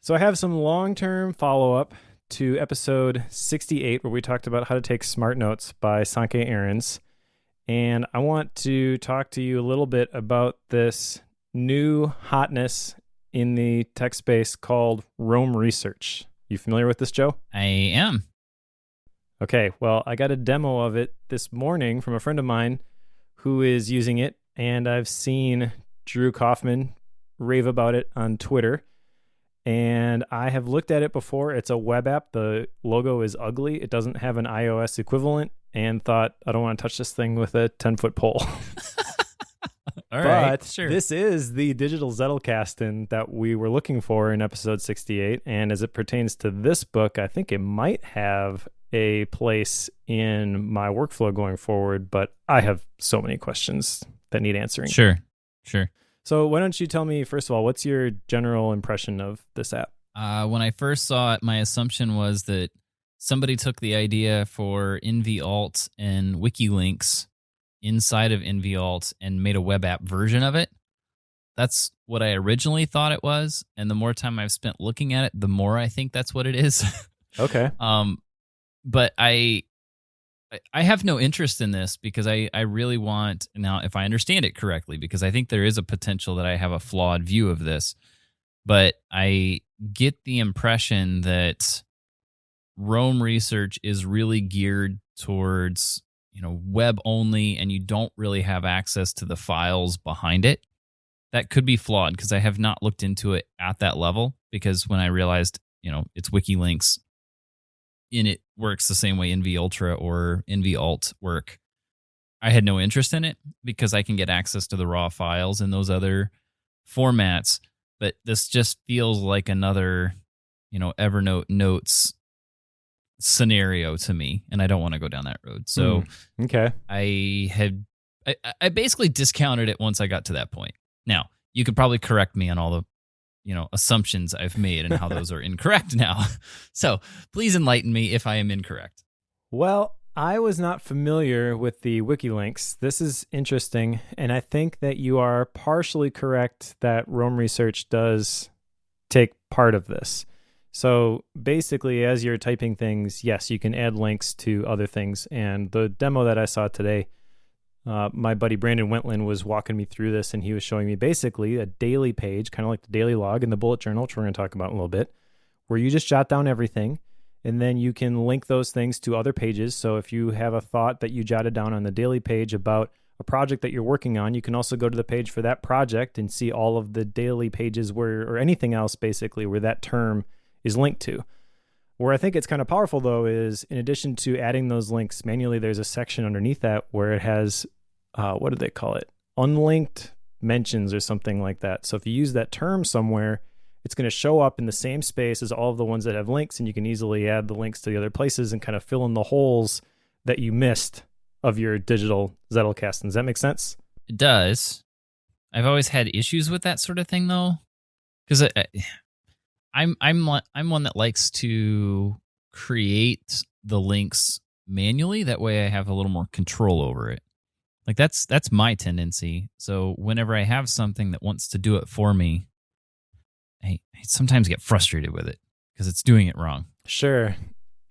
So I have some long-term follow-up to episode 68, where we talked about how to take smart notes by Sankey Aarons. And I want to talk to you a little bit about this new hotness in the tech space called Rome Research. You familiar with this, Joe? I am. Okay, well, I got a demo of it this morning from a friend of mine who is using it, and I've seen Drew Kaufman rave about it on Twitter. And I have looked at it before. It's a web app. The logo is ugly. It doesn't have an iOS equivalent, and thought, I don't want to touch this thing with a 10-foot pole. All right, But sure. this is the digital Zettelkasten that we were looking for in episode 68. And as it pertains to this book, I think it might have a place in my workflow going forward, but I have so many questions that need answering. Sure. So why don't you tell me, first of all, what's your general impression of this app? When I first saw it, my assumption was that somebody took the idea for NVAlt and WikiLinks inside of NVAlt and made a web app version of it. That's what I originally thought it was, and the more time I've spent looking at it, the more I think that's what it is. Okay. But I have no interest in this because I really want, now if I understand it correctly, because I think there is a potential that I have a flawed view of this, but I get the impression that Rome Research is really geared towards, web only, and you don't really have access to the files behind it. That could be flawed because I have not looked into it at that level, because when I realized, it's WikiLinks, and it works the same way NV Ultra or NVAlt work, I had no interest in it because I can get access to the raw files in those other formats. But this just feels like another, Evernote notes scenario to me, and I don't want to go down that road. So Okay. I basically discounted it once I got to that point. Now, you could probably correct me on all the assumptions I've made and how those are incorrect now. So please enlighten me if I am incorrect. Well, I was not familiar with the WikiLinks. This is interesting, and I think that you are partially correct that Rome Research does take part of this. So basically, as you're typing things, yes, you can add links to other things. And the demo that I saw today, my buddy Brandon Wentland was walking me through this, and he was showing me basically a daily page, kind of like the daily log in the bullet journal, which we're going to talk about in a little bit, where you just jot down everything, and then you can link those things to other pages. So if you have a thought that you jotted down on the daily page about a project that you're working on, you can also go to the page for that project and see all of the daily pages or anything else basically where that term is linked to. Where I think it's kind of powerful, though, is in addition to adding those links manually, there's a section underneath that where it has, what do they call it? Unlinked mentions or something like that. So if you use that term somewhere, it's going to show up in the same space as all of the ones that have links, and you can easily add the links to the other places and kind of fill in the holes that you missed of your digital Zettelkasten. Does that make sense? It does. I've always had issues with that sort of thing, though, because I'm one that likes to create the links manually. That way I have a little more control over it. Like that's my tendency. So whenever I have something that wants to do it for me, I sometimes get frustrated with it because it's doing it wrong. Sure.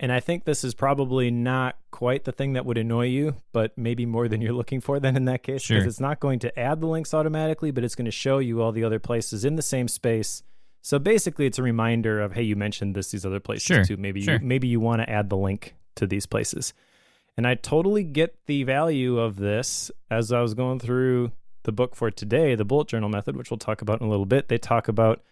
And I think this is probably not quite the thing that would annoy you, but maybe more than you're looking for then in that case, because it's not going to add the links automatically, but it's going to show you all the other places in the same space. So basically, it's a reminder of, hey, you mentioned these other places too. Maybe you want to add the link to these places. And I totally get the value of this. As I was going through the book for today, the bullet journal method, which we'll talk about in a little bit, they talk about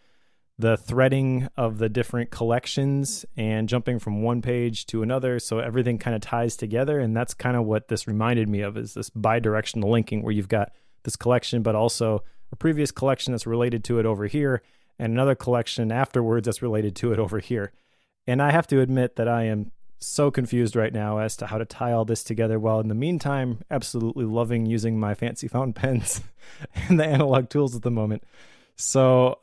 the threading of the different collections and jumping from one page to another, so everything kind of ties together. And that's kind of what this reminded me of, is this bi-directional linking where you've got this collection, but also a previous collection that's related to it over here, and another collection afterwards that's related to it over here. And I have to admit that I am so confused right now as to how to tie all this together, while in the meantime, absolutely loving using my fancy fountain pens and the analog tools at the moment. So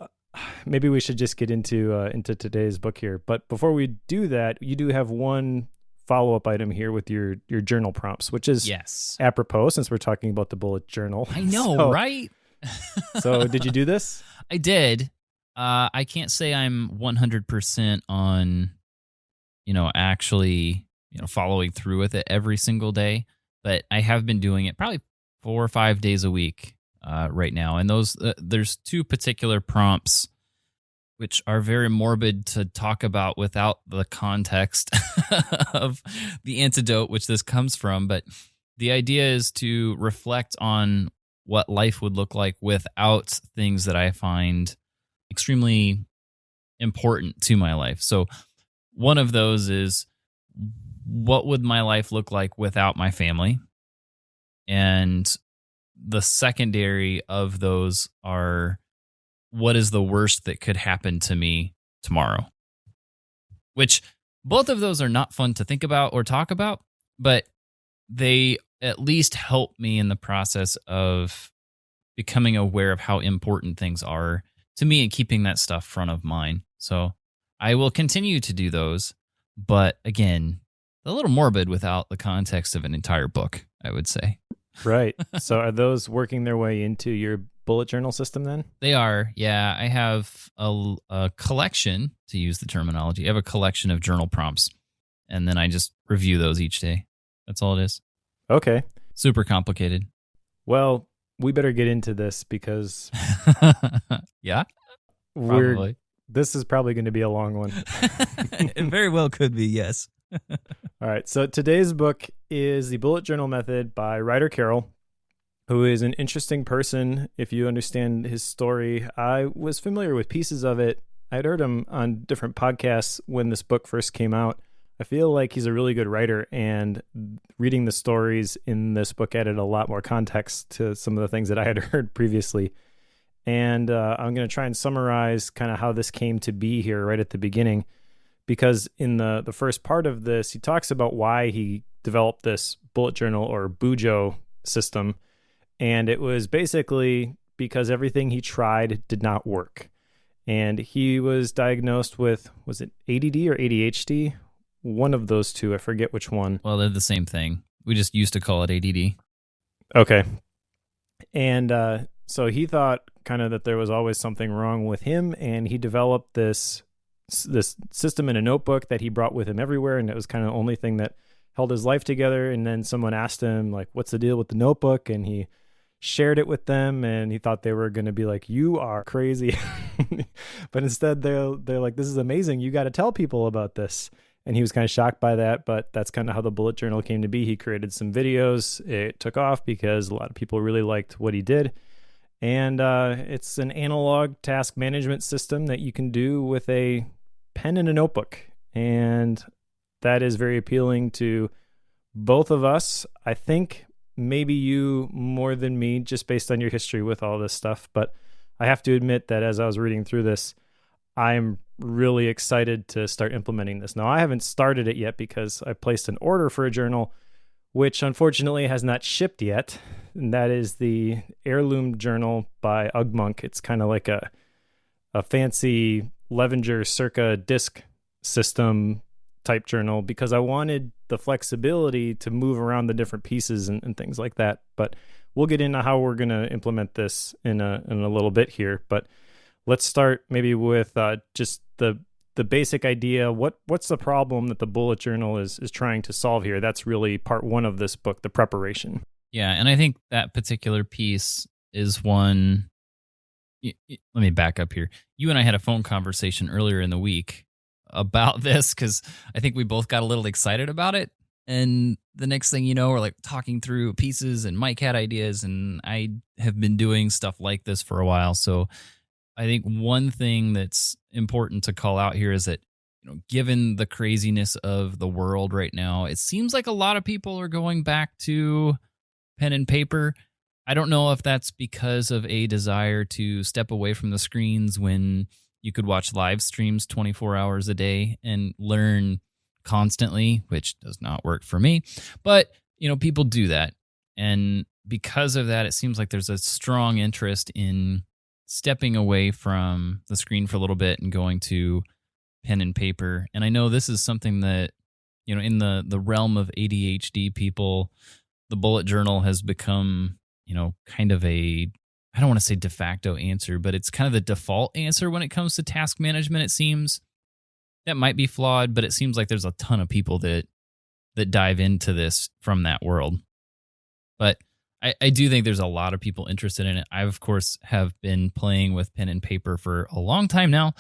maybe we should just get into today's book here. But before we do that, you do have one follow-up item here with your journal prompts, which is apropos since we're talking about the bullet journal. I know, right? So did you do this? I did. I can't say I'm 100% on, actually, following through with it every single day, but I have been doing it probably 4 or 5 days a week right now. And there's two particular prompts which are very morbid to talk about without the context of the antidote which this comes from. But the idea is to reflect on what life would look like without things that I find extremely important to my life. So one of those is, what would my life look like without my family? And the secondary of those are, what is the worst that could happen to me tomorrow? Which both of those are not fun to think about or talk about, but they at least help me in the process of becoming aware of how important things are to me and keeping that stuff front of mind. So I will continue to do those, but again, a little morbid without the context of an entire book, I would say. Right. So are those working their way into your bullet journal system then? They are, yeah. I have a collection, to use the terminology. I have a collection of journal prompts, and then I just review those each day. That's all it is. Okay. Super complicated. Well, we better get into this because yeah, probably. This is probably going to be a long one. It very well could be, yes. All right. So today's book is The Bullet Journal Method by Ryder Carroll, who is an interesting person if you understand his story. I was familiar with pieces of it. I'd heard him on different podcasts when this book first came out. I feel like he's a really good writer, and reading the stories in this book added a lot more context to some of the things that I had heard previously. And I'm going to try and summarize kind of how this came to be here right at the beginning, because in the first part of this, he talks about why he developed this bullet journal or Bujo system. And it was basically because everything he tried did not work. And he was diagnosed with, was it ADD or ADHD? One of those two. I forget which one. Well, they're the same thing. We just used to call it ADD. Okay. And so he thought kind of that there was always something wrong with him. And he developed this system in a notebook that he brought with him everywhere. And it was kind of the only thing that held his life together. And then someone asked him, like, what's the deal with the notebook? And he shared it with them, and he thought they were going to be like, you are crazy. But instead they're like, this is amazing. You got to tell people about this. And he was kind of shocked by that, but that's kind of how the bullet journal came to be. He created some videos. It took off because a lot of people really liked what he did. And it's an analog task management system that you can do with a pen and a notebook. And that is very appealing to both of us. I think maybe you more than me, just based on your history with all this stuff. But I have to admit that as I was reading through this, I'm really excited to start implementing this. Now, I haven't started it yet because I placed an order for a journal, which unfortunately has not shipped yet. And that is the Heirloom Journal by Ugmonk. It's kind of like a fancy Levenger circa disc system type journal, because I wanted the flexibility to move around the different pieces and things like that. But we'll get into how we're going to implement this in a little bit here. But let's start maybe with just the basic idea. What's the problem that the bullet journal is trying to solve here? That's really part one of this book, the preparation. Yeah, and I think that particular piece is one. Let me back up here. You and I had a phone conversation earlier in the week about this because I think we both got a little excited about it. And the next thing you know, we're like talking through pieces, and Mike had ideas, and I have been doing stuff like this for a while. So I think one thing that's important to call out here is that, given the craziness of the world right now, it seems like a lot of people are going back to pen and paper. I don't know if that's because of a desire to step away from the screens when you could watch live streams 24 hours a day and learn constantly, which does not work for me. But, people do that. And because of that, it seems like there's a strong interest in stepping away from the screen for a little bit and going to pen and paper. And I know this is something that, in the realm of ADHD people, the bullet journal has become, kind of a I don't want to say de facto answer, but it's kind of the default answer when it comes to task management, it seems. That might be flawed, but it seems like there's a ton of people that dive into this from that world. But I do think there's a lot of people interested in it. I, of course, have been playing with pen and paper for a long time now.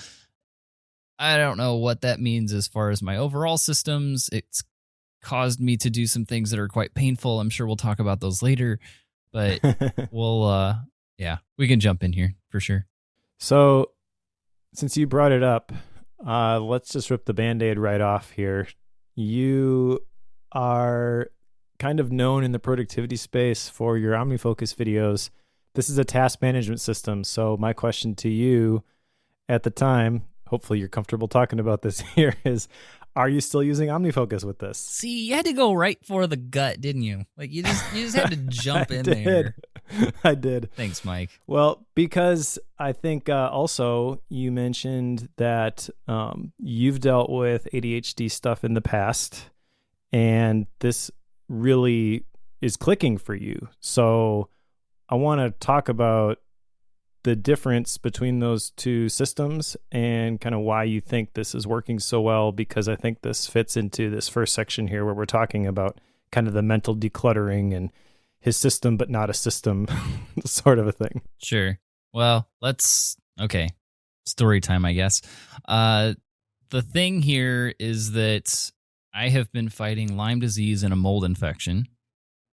I don't know what that means as far as my overall systems. It's caused me to do some things that are quite painful. I'm sure we'll talk about those later. But we can jump in here for sure. So since you brought it up, let's just rip the Band-Aid right off here. You are kind of known in the productivity space for your OmniFocus videos. This is a task management system. So my question to you at the time, hopefully you're comfortable talking about this here, is are you still using OmniFocus with this? See, you had to go right for the gut, didn't you? Like you just had to jump in there. I did. Thanks, Mike. Well, because I think also you mentioned that you've dealt with ADHD stuff in the past, and this really is clicking for you. So I want to talk about the difference between those two systems and kind of why you think this is working so well, because I think this fits into this first section here where we're talking about kind of the mental decluttering and his system, but not a system sort of a thing. Sure. Well, story time, I guess. The thing here is that I have been fighting Lyme disease and a mold infection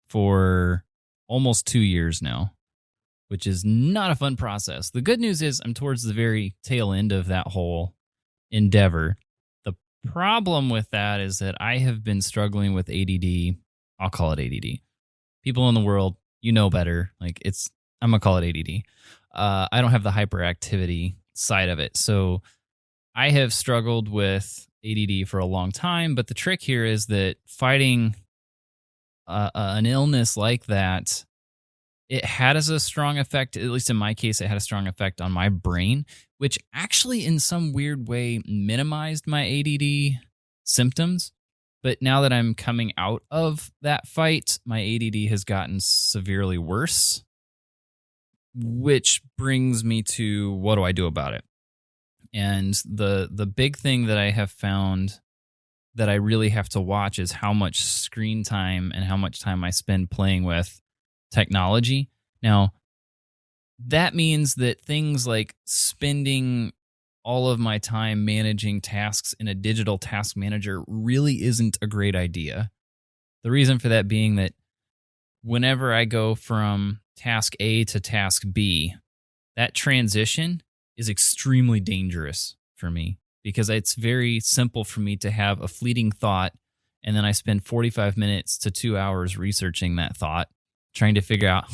for almost 2 years now, which is not a fun process. The good news is I'm towards the very tail end of that whole endeavor. The problem with that is that I have been struggling with ADD. I'll call it ADD. People in the world, you know better. I'm gonna call it ADD. I don't have the hyperactivity side of it. So I have struggled with ADD for a long time, but the trick here is that fighting an illness like that, it had a strong effect, at least in my case, it had a strong effect on my brain, which actually in some weird way minimized my ADD symptoms. But now that I'm coming out of that fight, my ADD has gotten severely worse, which brings me to what do I do about it? And the big thing that I have found that I really have to watch is how much screen time and how much time I spend playing with technology. Now, that means that things like spending all of my time managing tasks in a digital task manager really isn't a great idea. The reason for that being that whenever I go from task A to task B, that transition is extremely dangerous for me because it's very simple for me to have a fleeting thought and then I spend 45 minutes to 2 hours researching that thought, trying to figure out,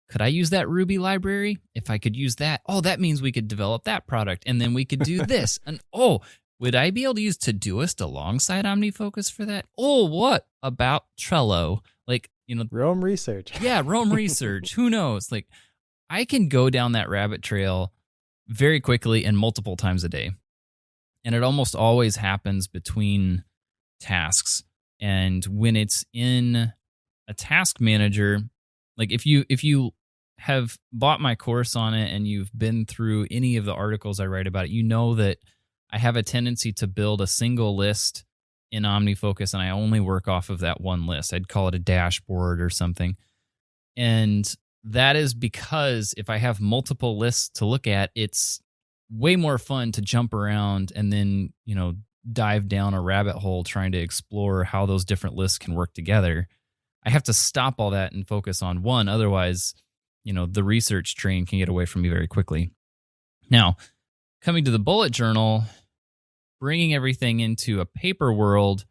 could I use that Ruby library? If I could use that, that means we could develop that product, and then we could do this. And would I be able to use Todoist alongside OmniFocus for that? What about Trello? Rome Research. Yeah, Rome Research. Who knows? I can go down that rabbit trail very quickly and multiple times a day. And it almost always happens between tasks. And when it's in a task manager, if you have bought my course on it and you've been through any of the articles I write about it, you know that I have a tendency to build a single list in OmniFocus and I only work off of that one list. I'd call it a dashboard or something. And that is because if I have multiple lists to look at, it's way more fun to jump around and then, dive down a rabbit hole trying to explore how those different lists can work together. I have to stop all that and focus on one. Otherwise, the research train can get away from me very quickly. Now, coming to the bullet journal, bringing everything into a paper world,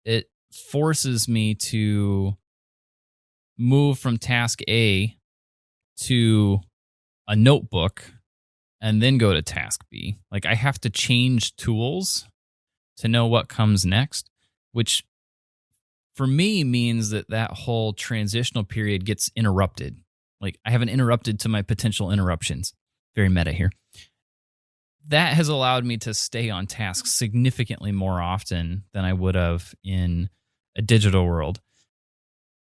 it forces me to move from task A to a notebook and then go to task B. I have to change tools to know what comes next, which for me means that whole transitional period gets interrupted. I haven't interrupted to my potential interruptions. Very meta here. That has allowed me to stay on task significantly more often than I would have in a digital world,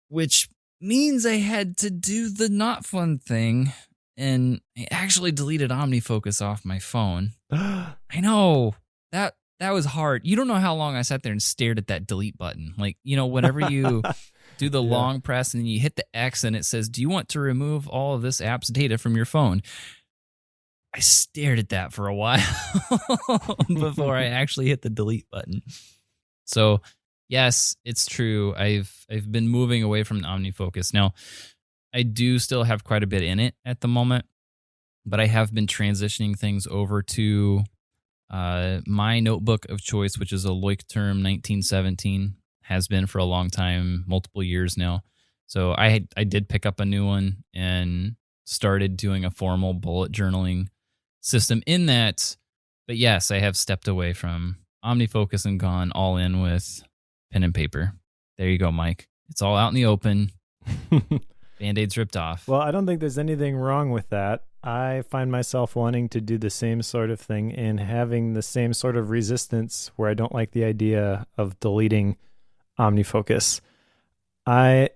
which means I had to do the not fun thing and I actually deleted OmniFocus off my phone. I know that was hard. You don't know how long I sat there and stared at that delete button. Like, whenever you do the long press and you hit the X and it says, do you want to remove all of this app's data from your phone? I stared at that for a while before I actually hit the delete button. So, yes, it's true. I've been moving away from OmniFocus. Now, I do still have quite a bit in it at the moment, but I have been transitioning things over to my notebook of choice, which is a Leuchtturm 1917. Has been for a long time, multiple years now. So I did pick up a new one and started doing a formal bullet journaling system in that. But yes, I have stepped away from OmniFocus and gone all in with pen and paper. There you go, Mike. It's all out in the open. Band-Aids ripped off. Well, I don't think there's anything wrong with that. I find myself wanting to do the same sort of thing and having the same sort of resistance where I don't like the idea of deleting OmniFocus. I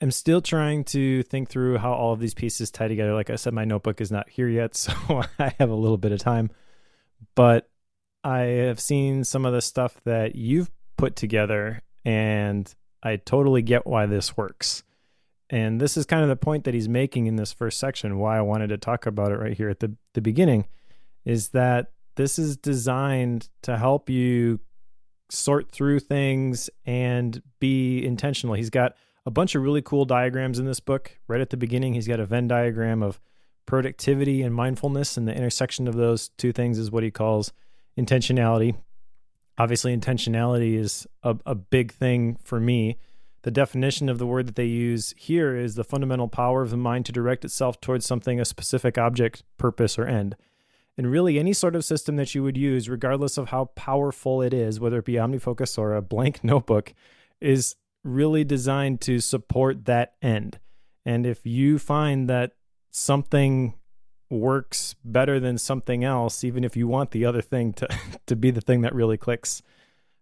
am still trying to think through how all of these pieces tie together. Like I said, my notebook is not here yet, so I have a little bit of time. But I have seen some of the stuff that you've put together, and I totally get why this works. And this is kind of the point that he's making in this first section, why I wanted to talk about it right here at the beginning, is that this is designed to help you sort through things and be intentional. He's got a bunch of really cool diagrams in this book. Right at the beginning, he's got a Venn diagram of productivity and mindfulness, and the intersection of those two things is what he calls intentionality. Obviously, intentionality is a big thing for me. The definition of the word that they use here is the fundamental power of the mind to direct itself towards something, a specific object, purpose, or end. And really, any sort of system that you would use, regardless of how powerful it is, whether it be OmniFocus or a blank notebook, is really designed to support that end. And if you find that something works better than something else, even if you want the other thing to be the thing that really clicks,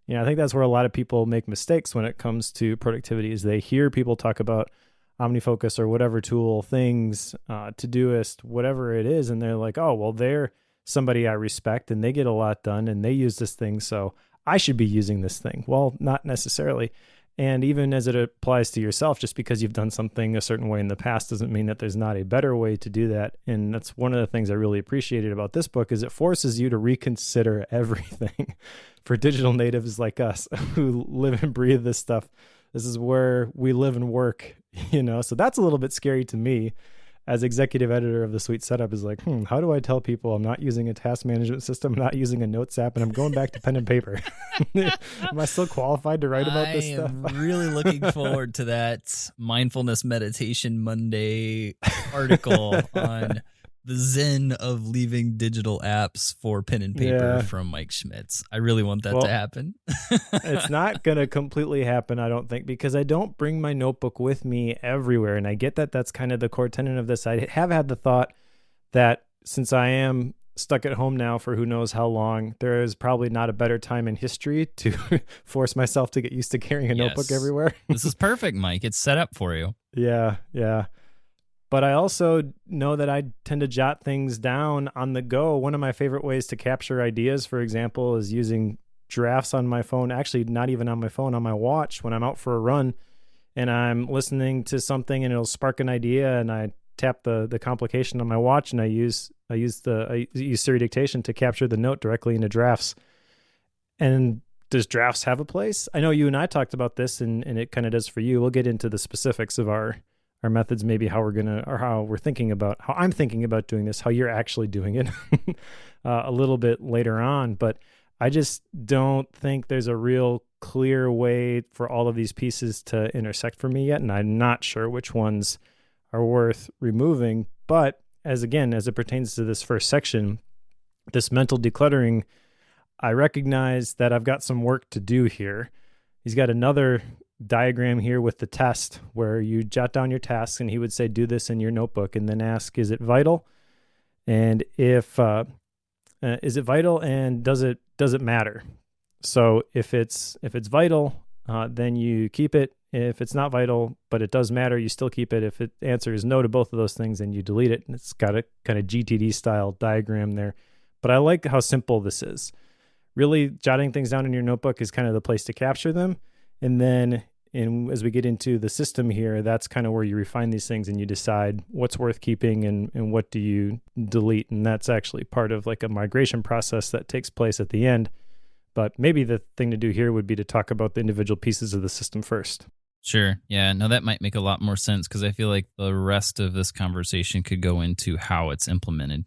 I think that's where a lot of people make mistakes when it comes to productivity, is they hear people talk about OmniFocus or whatever tool, things, Todoist, whatever it is, and they're like, oh, well, they're somebody I respect and they get a lot done and they use this thing, so I should be using this thing. Well, not necessarily. And even as it applies to yourself, just because you've done something a certain way in the past doesn't mean that there's not a better way to do that. And that's one of the things I really appreciated about this book, is it forces you to reconsider everything. For digital natives like us who live and breathe this stuff, this is where we live and work, So that's a little bit scary to me as executive editor of the Sweet Setup, is like, how do I tell people I'm not using a task management system, I'm not using a notes app, and I'm going back to pen and paper? Am I still qualified to write about this stuff? I am really looking forward to that Mindfulness Meditation Monday article on the zen of leaving digital apps for pen and paper from Mike Schmitz. I really want that to happen. It's not going to completely happen, I don't think, because I don't bring my notebook with me everywhere. And I get that that's kind of the core tenet of this. I have had the thought that since I am stuck at home now for who knows how long, there is probably not a better time in history to force myself to get used to carrying a notebook everywhere. This is perfect, Mike. It's set up for you. Yeah. But I also know that I tend to jot things down on the go. One of my favorite ways to capture ideas, for example, is using drafts on my phone. Actually, not even on my phone, on my watch when I'm out for a run and I'm listening to something and it'll spark an idea, and I tap the complication on my watch and I use Siri dictation to capture the note directly into drafts. And does drafts have a place? I know you and I talked about this, and it kind of does for you. We'll get into the specifics of our methods, maybe how I'm thinking about doing this, how you're actually doing it a little bit later on. But I just don't think there's a real clear way for all of these pieces to intersect for me yet. And I'm not sure which ones are worth removing. But as it pertains to this first section, this mental decluttering, I recognize that I've got some work to do here. He's got another diagram here with the test where you jot down your tasks, and he would say, do this in your notebook, and then ask, is it vital? And if is it vital, and does it matter? So if it's vital, then you keep it. If it's not vital, but it does matter, you still keep it. If the answer is no to both of those things, then you delete it. And it's got a kind of GTD style diagram there. But I like how simple this is. Really, jotting things down in your notebook is kind of the place to capture them. And then as we get into the system here, that's kind of where you refine these things and you decide what's worth keeping and what do you delete. And that's actually part of like a migration process that takes place at the end. But maybe the thing to do here would be to talk about the individual pieces of the system first. Sure. Yeah. No, that might make a lot more sense because I feel like the rest of this conversation could go into how it's implemented.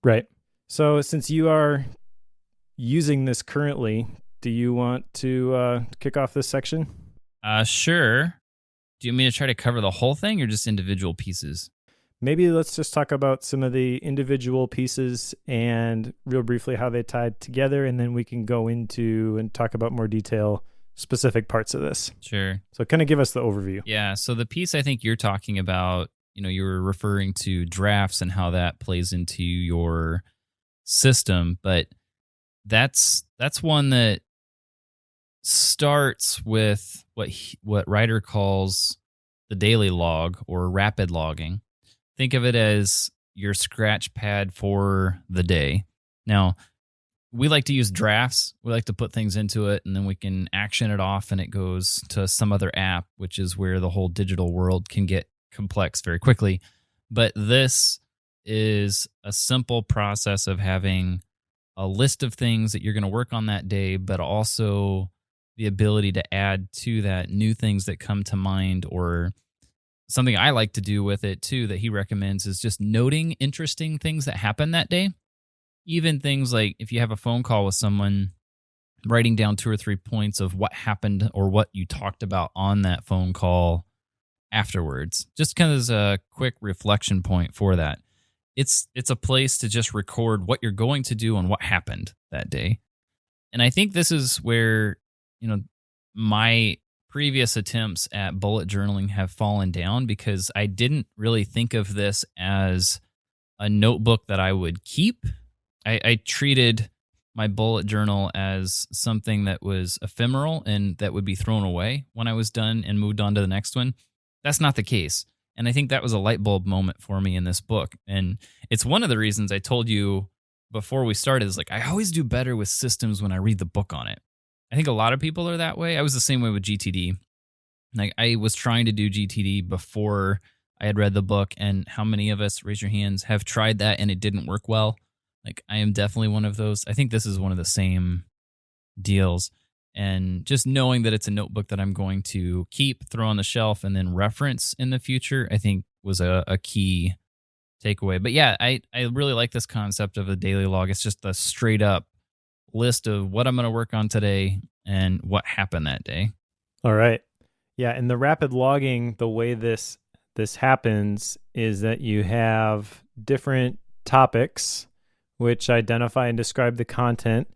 Right. So since you are using this currently, do you want to kick off this section? Sure. Do you want me to try to cover the whole thing or just individual pieces? Maybe let's just talk about some of the individual pieces and real briefly how they tied together, and then we can go into and talk about more detail specific parts of this. Sure. So kind of give us the overview. Yeah. So the piece I think you're talking about, you were referring to drafts and how that plays into your system, but that's one that starts with what Ryder calls the daily log or rapid logging. Think of it as your scratch pad for the day. Now, we like to use drafts. We like to put things into it, and then we can action it off, and it goes to some other app, which is where the whole digital world can get complex very quickly. But this is a simple process of having a list of things that you're going to work on that day, but also the ability to add to that new things that come to mind, or something I like to do with it too that he recommends is just noting interesting things that happen that day. Even things like if you have a phone call with someone, writing down 2 or 3 points of what happened or what you talked about on that phone call afterwards, just kind of as a quick reflection point for that. It's a place to just record what you're going to do and what happened that day. And I think this is where, my previous attempts at bullet journaling have fallen down because I didn't really think of this as a notebook that I would keep. I treated my bullet journal as something that was ephemeral and that would be thrown away when I was done and moved on to the next one. That's not the case. And I think that was a light bulb moment for me in this book. And it's one of the reasons I told you before we started is like, I always do better with systems when I read the book on it. I think a lot of people are that way. I was the same way with GTD. Like I was trying to do GTD before I had read the book, and how many of us, raise your hands, have tried that and it didn't work well? Like I am definitely one of those. I think this is one of the same deals. And just knowing that it's a notebook that I'm going to keep, throw on the shelf, and then reference in the future, I think was a key takeaway. But yeah, I really like this concept of a daily log. It's just a straight up list of what I'm going to work on today and what happened that day. All right. Yeah, in the rapid logging, the way this happens is that you have different topics which identify and describe the content,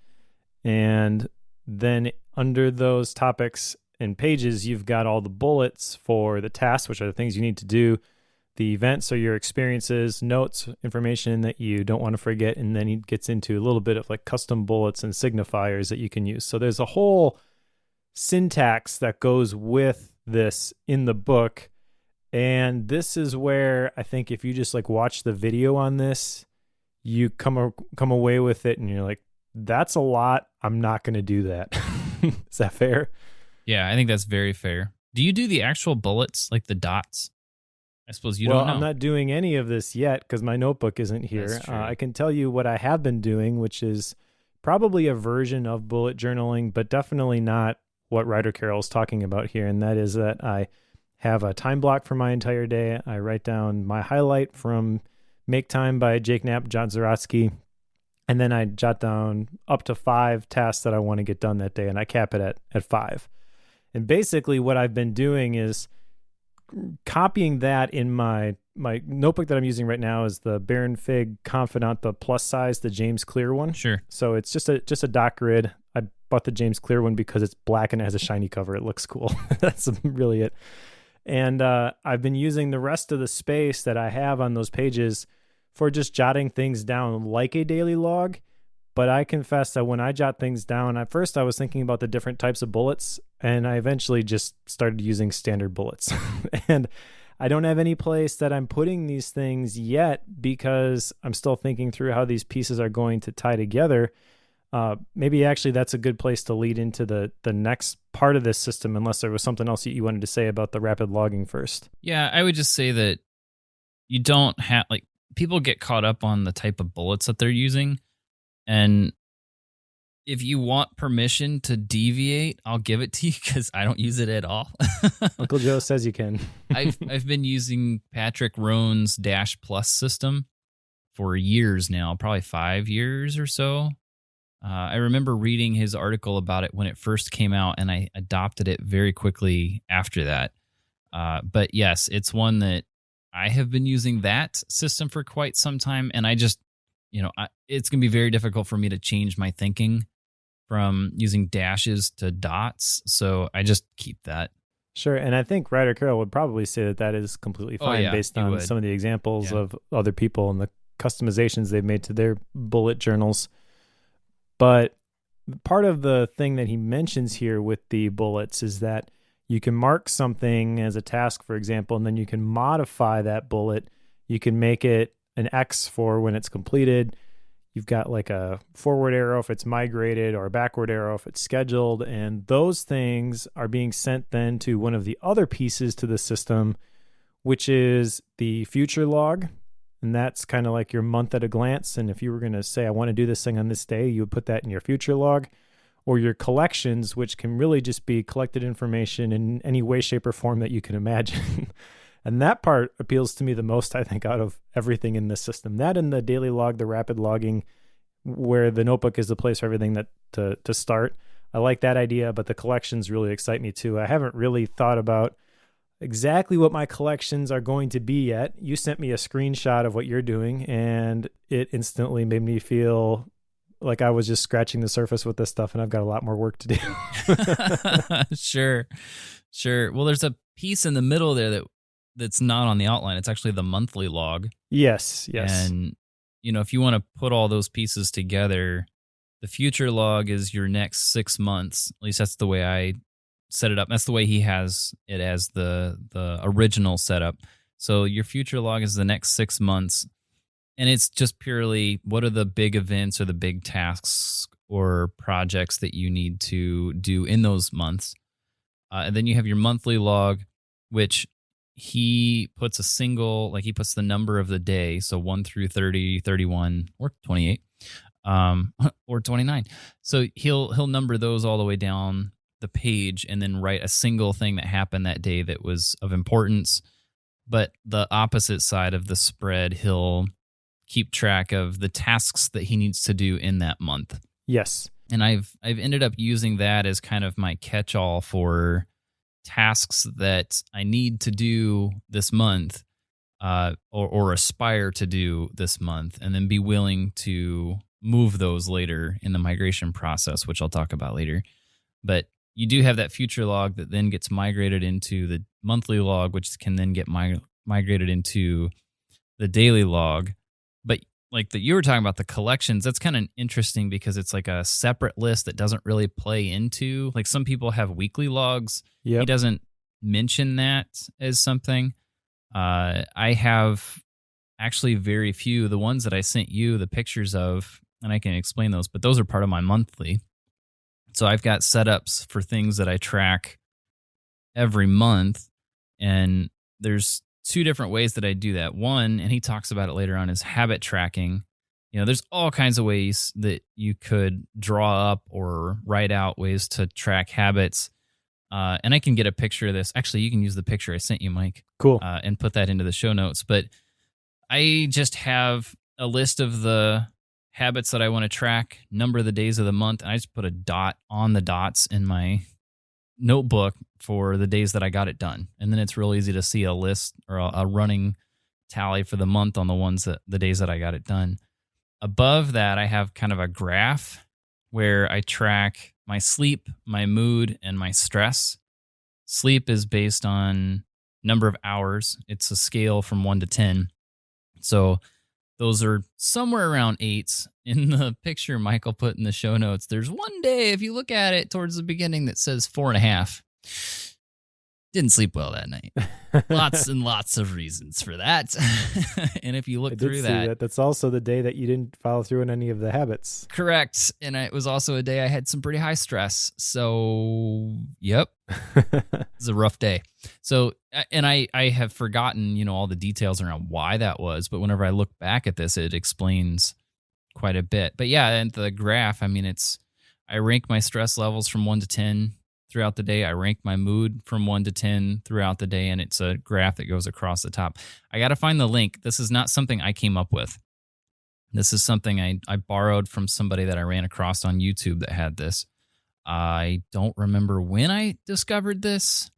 and then under those topics and pages, you've got all the bullets for the tasks, which are the things you need to do. The events are your experiences, notes, information that you don't want to forget, and then he gets into a little bit of like custom bullets and signifiers that you can use. So there's a whole syntax that goes with this in the book, and this is where I think if you just like watch the video on this, you come away with it and you're like, that's a lot. I'm not going to do that. Is that fair? Yeah, I think that's very fair. Do you do the actual bullets, like the dots? I suppose you don't know. Well, I'm not doing any of this yet because my notebook isn't here. I can tell you what I have been doing, which is probably a version of bullet journaling, but definitely not what Ryder Carroll is talking about here. And that is that I have a time block for my entire day. I write down my highlight from Make Time by Jake Knapp, John Zaratsky. And then I jot down up to 5 tasks that I want to get done that day, and I cap it at 5. And basically what I've been doing is copying that in my notebook that I'm using right now is the Baron Fig Confidant, the plus size, the James Clear one. Sure. So it's just a dot grid. I bought the James Clear one because it's black and it has a shiny cover. It looks cool. That's really it. And I've been using the rest of the space that I have on those pages for just jotting things down like a daily log. But I confess that when I jot things down, at first I was thinking about the different types of bullets, and I eventually just started using standard bullets. And I don't have any place that I'm putting these things yet because I'm still thinking through how these pieces are going to tie together. Maybe actually that's a good place to lead into the next part of this system, unless there was something else you wanted to say about the rapid logging first. Yeah, I would just say that you don't have, like, people get caught up on the type of bullets that they're using. And if you want permission to deviate, I'll give it to you because I don't use it at all. Uncle Joe says you can. I've been using Patrick Roan's Dash Plus system for years now, probably 5 years or so. I remember reading his article about it when it first came out, and I adopted it very quickly after that. But yes, it's one that I have been using that system for quite some time, and I just, it's going to be very difficult for me to change my thinking from using dashes to dots, so I just keep that. Sure, and I think Ryder Carroll would probably say that is completely fine based on some of the examples of other people and the customizations they've made to their bullet journals. But part of the thing that he mentions here with the bullets is that you can mark something as a task, for example, and then you can modify that bullet. You can make it an X for when it's completed. You've got like a forward arrow if it's migrated, or a backward arrow if it's scheduled. And those things are being sent then to one of the other pieces to the system, which is the future log. And that's kind of like your month at a glance. And if you were going to say, I want to do this thing on this day, you would put that in your future log. Or your collections, which can really just be collected information in any way, shape, or form that you can imagine. And that part appeals to me the most, I think, out of everything in this system. That and the daily log, the rapid logging, where the notebook is the place for everything that to start. I like that idea, but the collections really excite me too. I haven't really thought about exactly what my collections are going to be yet. You sent me a screenshot of what you're doing, and it instantly made me feel like I was just scratching the surface with this stuff, and I've got a lot more work to do. Sure. Well, there's a piece in the middle there that's not on the outline. It's actually the monthly log. Yes. And, if you want to put all those pieces together, the future log is your next 6 months. At least that's the way I set it up. That's the way he has it as the original setup. So your future log is the next 6 months. And it's just purely what are the big events or the big tasks or projects that you need to do in those months. And then you have your monthly log, which he puts he puts the number of the day. So 1 through 30, 31, or 28, or 29. So he'll number those all the way down the page and then write a single thing that happened that day that was of importance. But the opposite side of the spread, he'll keep track of the tasks that he needs to do in that month. Yes. And I've ended up using that as kind of my catch-all for tasks that I need to do this month, or aspire to do this month, and then be willing to move those later in the migration process, which I'll talk about later. But you do have that future log that then gets migrated into the monthly log, which can then get migrated into the daily log. But like you were talking about the collections, that's kind of interesting because it's like a separate list that doesn't really play into, like some people have weekly logs. Yep. He doesn't mention that as something. I have actually very few. The ones that I sent you the pictures of, and I can explain those, but those are part of my monthly. So I've got setups for things that I track every month, and there's 2 different ways that I do that. One, and he talks about it later on, is habit tracking. There's all kinds of ways that you could draw up or write out ways to track habits. And I can get a picture of this. Actually, you can use the picture I sent you, Mike. Cool. And put that into the show notes. But I just have a list of the habits that I want to track, number the days of the month, and I just put a dot on the dots in my notebook for the days that I got it done. And then it's real easy to see a list or a running tally for the month on the days that I got it done. Above that, I have kind of a graph where I track my sleep, my mood, and my stress. Sleep is based on number of hours. It's a scale from 1 to 10. So those are somewhere around 8s. In the picture Michael put in the show notes, there's one day, if you look at it towards the beginning, that says 4.5. Didn't sleep well that night. Lots and lots of reasons for that. And if you look through that's also the day that you didn't follow through on any of the habits. Correct. And it was also a day I had some pretty high stress. So, yep. It was a rough day. So, and I have forgotten, all the details around why that was. But whenever I look back at this, it explains quite a bit. But yeah, and the graph, I rank my stress levels from 1 to 10 throughout the day. I rank my mood from 1 to 10 throughout the day, and it's a graph that goes across the top. I got to find the link. This is not something I came up with. This is something I borrowed from somebody that I ran across on YouTube that had this. I don't remember when I discovered this,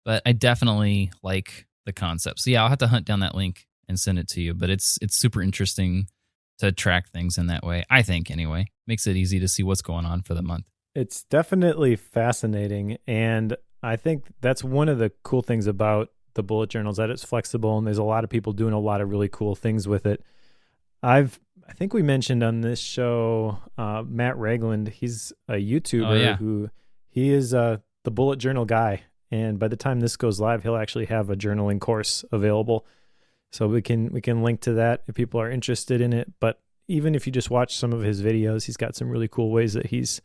but I definitely like the concept. So yeah, I'll have to hunt down that link and send it to you. But it's super interesting to track things in that way, I think, anyway. Makes it easy to see what's going on for the month. It's definitely fascinating, and I think that's one of the cool things about the bullet journals, that it's flexible, and there's a lot of people doing a lot of really cool things with it. I think we mentioned on this show, Matt Ragland, he's a YouTuber who he is the bullet journal guy, and by the time this goes live, he'll actually have a journaling course available. So we can link to that if people are interested in it. But even if you just watch some of his videos, he's got some really cool ways that he's